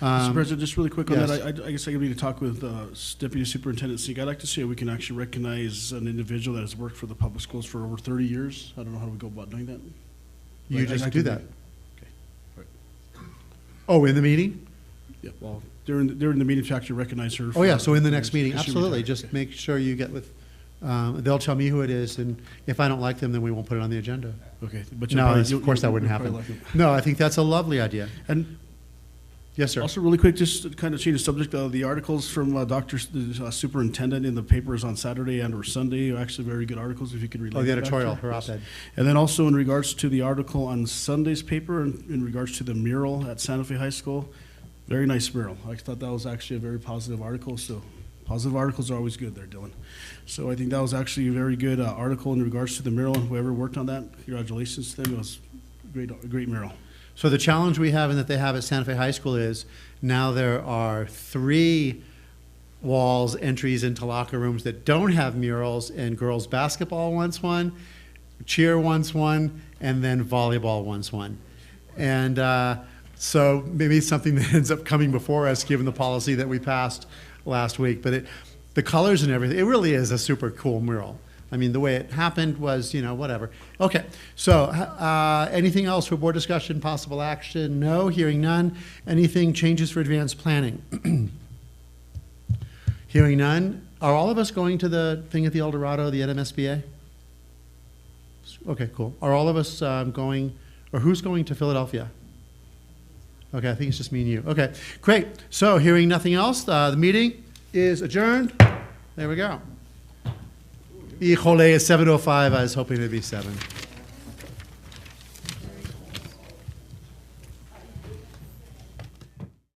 Mr. President, just really quick on yes. that, I guess I need to talk with Deputy Superintendent Sink. I'd like to see if we can actually recognize an individual that has worked for the public schools for over 30 years. I don't know how we go about doing that. You Like, just I do can- that. Okay. All right. Oh, in the meeting? Yeah, well, during the meeting to actually recognize her. Oh, yeah, for- so in the next meeting, because she absolutely. retired. Just Okay. make sure you get with, they'll tell me who it is, and if I don't like them, then we won't put it on the agenda. Okay, but you'll No, probably- of you'll- course that you'll wouldn't probably happen. like them. No, I think that's a lovely idea. And yes, sir. also, really quick, just to kind of change the subject, the articles from the superintendent in the papers on Saturday and or Sunday are actually very good articles, if you could relay Oh, the that back to editorial, her. her Yes. op-ed. And then also in regards to the article on Sunday's paper, in regards to the mural at Santa Fe High School, very nice mural. I thought that was actually a very positive article, so positive articles are always good there, Dylan. So I think that was actually a very good article in regards to the mural, and whoever worked on that, congratulations to them. It was a great mural. So the challenge we have and that they have at Santa Fe High School is now there are 3 walls, entries into locker rooms that don't have murals, and girls basketball wants one, cheer wants one, and then volleyball wants one. And so maybe it's something that ends up coming before us, given the policy that we passed last week. But the colors and everything, it really is a super cool mural. I mean, the way it happened was, whatever. Okay, so anything else for board discussion, possible action? No, hearing none. Anything, changes for advanced planning? Hearing none. Are all of us going to the thing at the El Dorado, the NMSBA? Okay, cool. Are all of us going, or who's going to Philadelphia? Okay, I think it's just me and you. Okay, great. So hearing nothing else, the meeting is adjourned. There we go. Híjole, it's 7:05. I was hoping it'd be 7.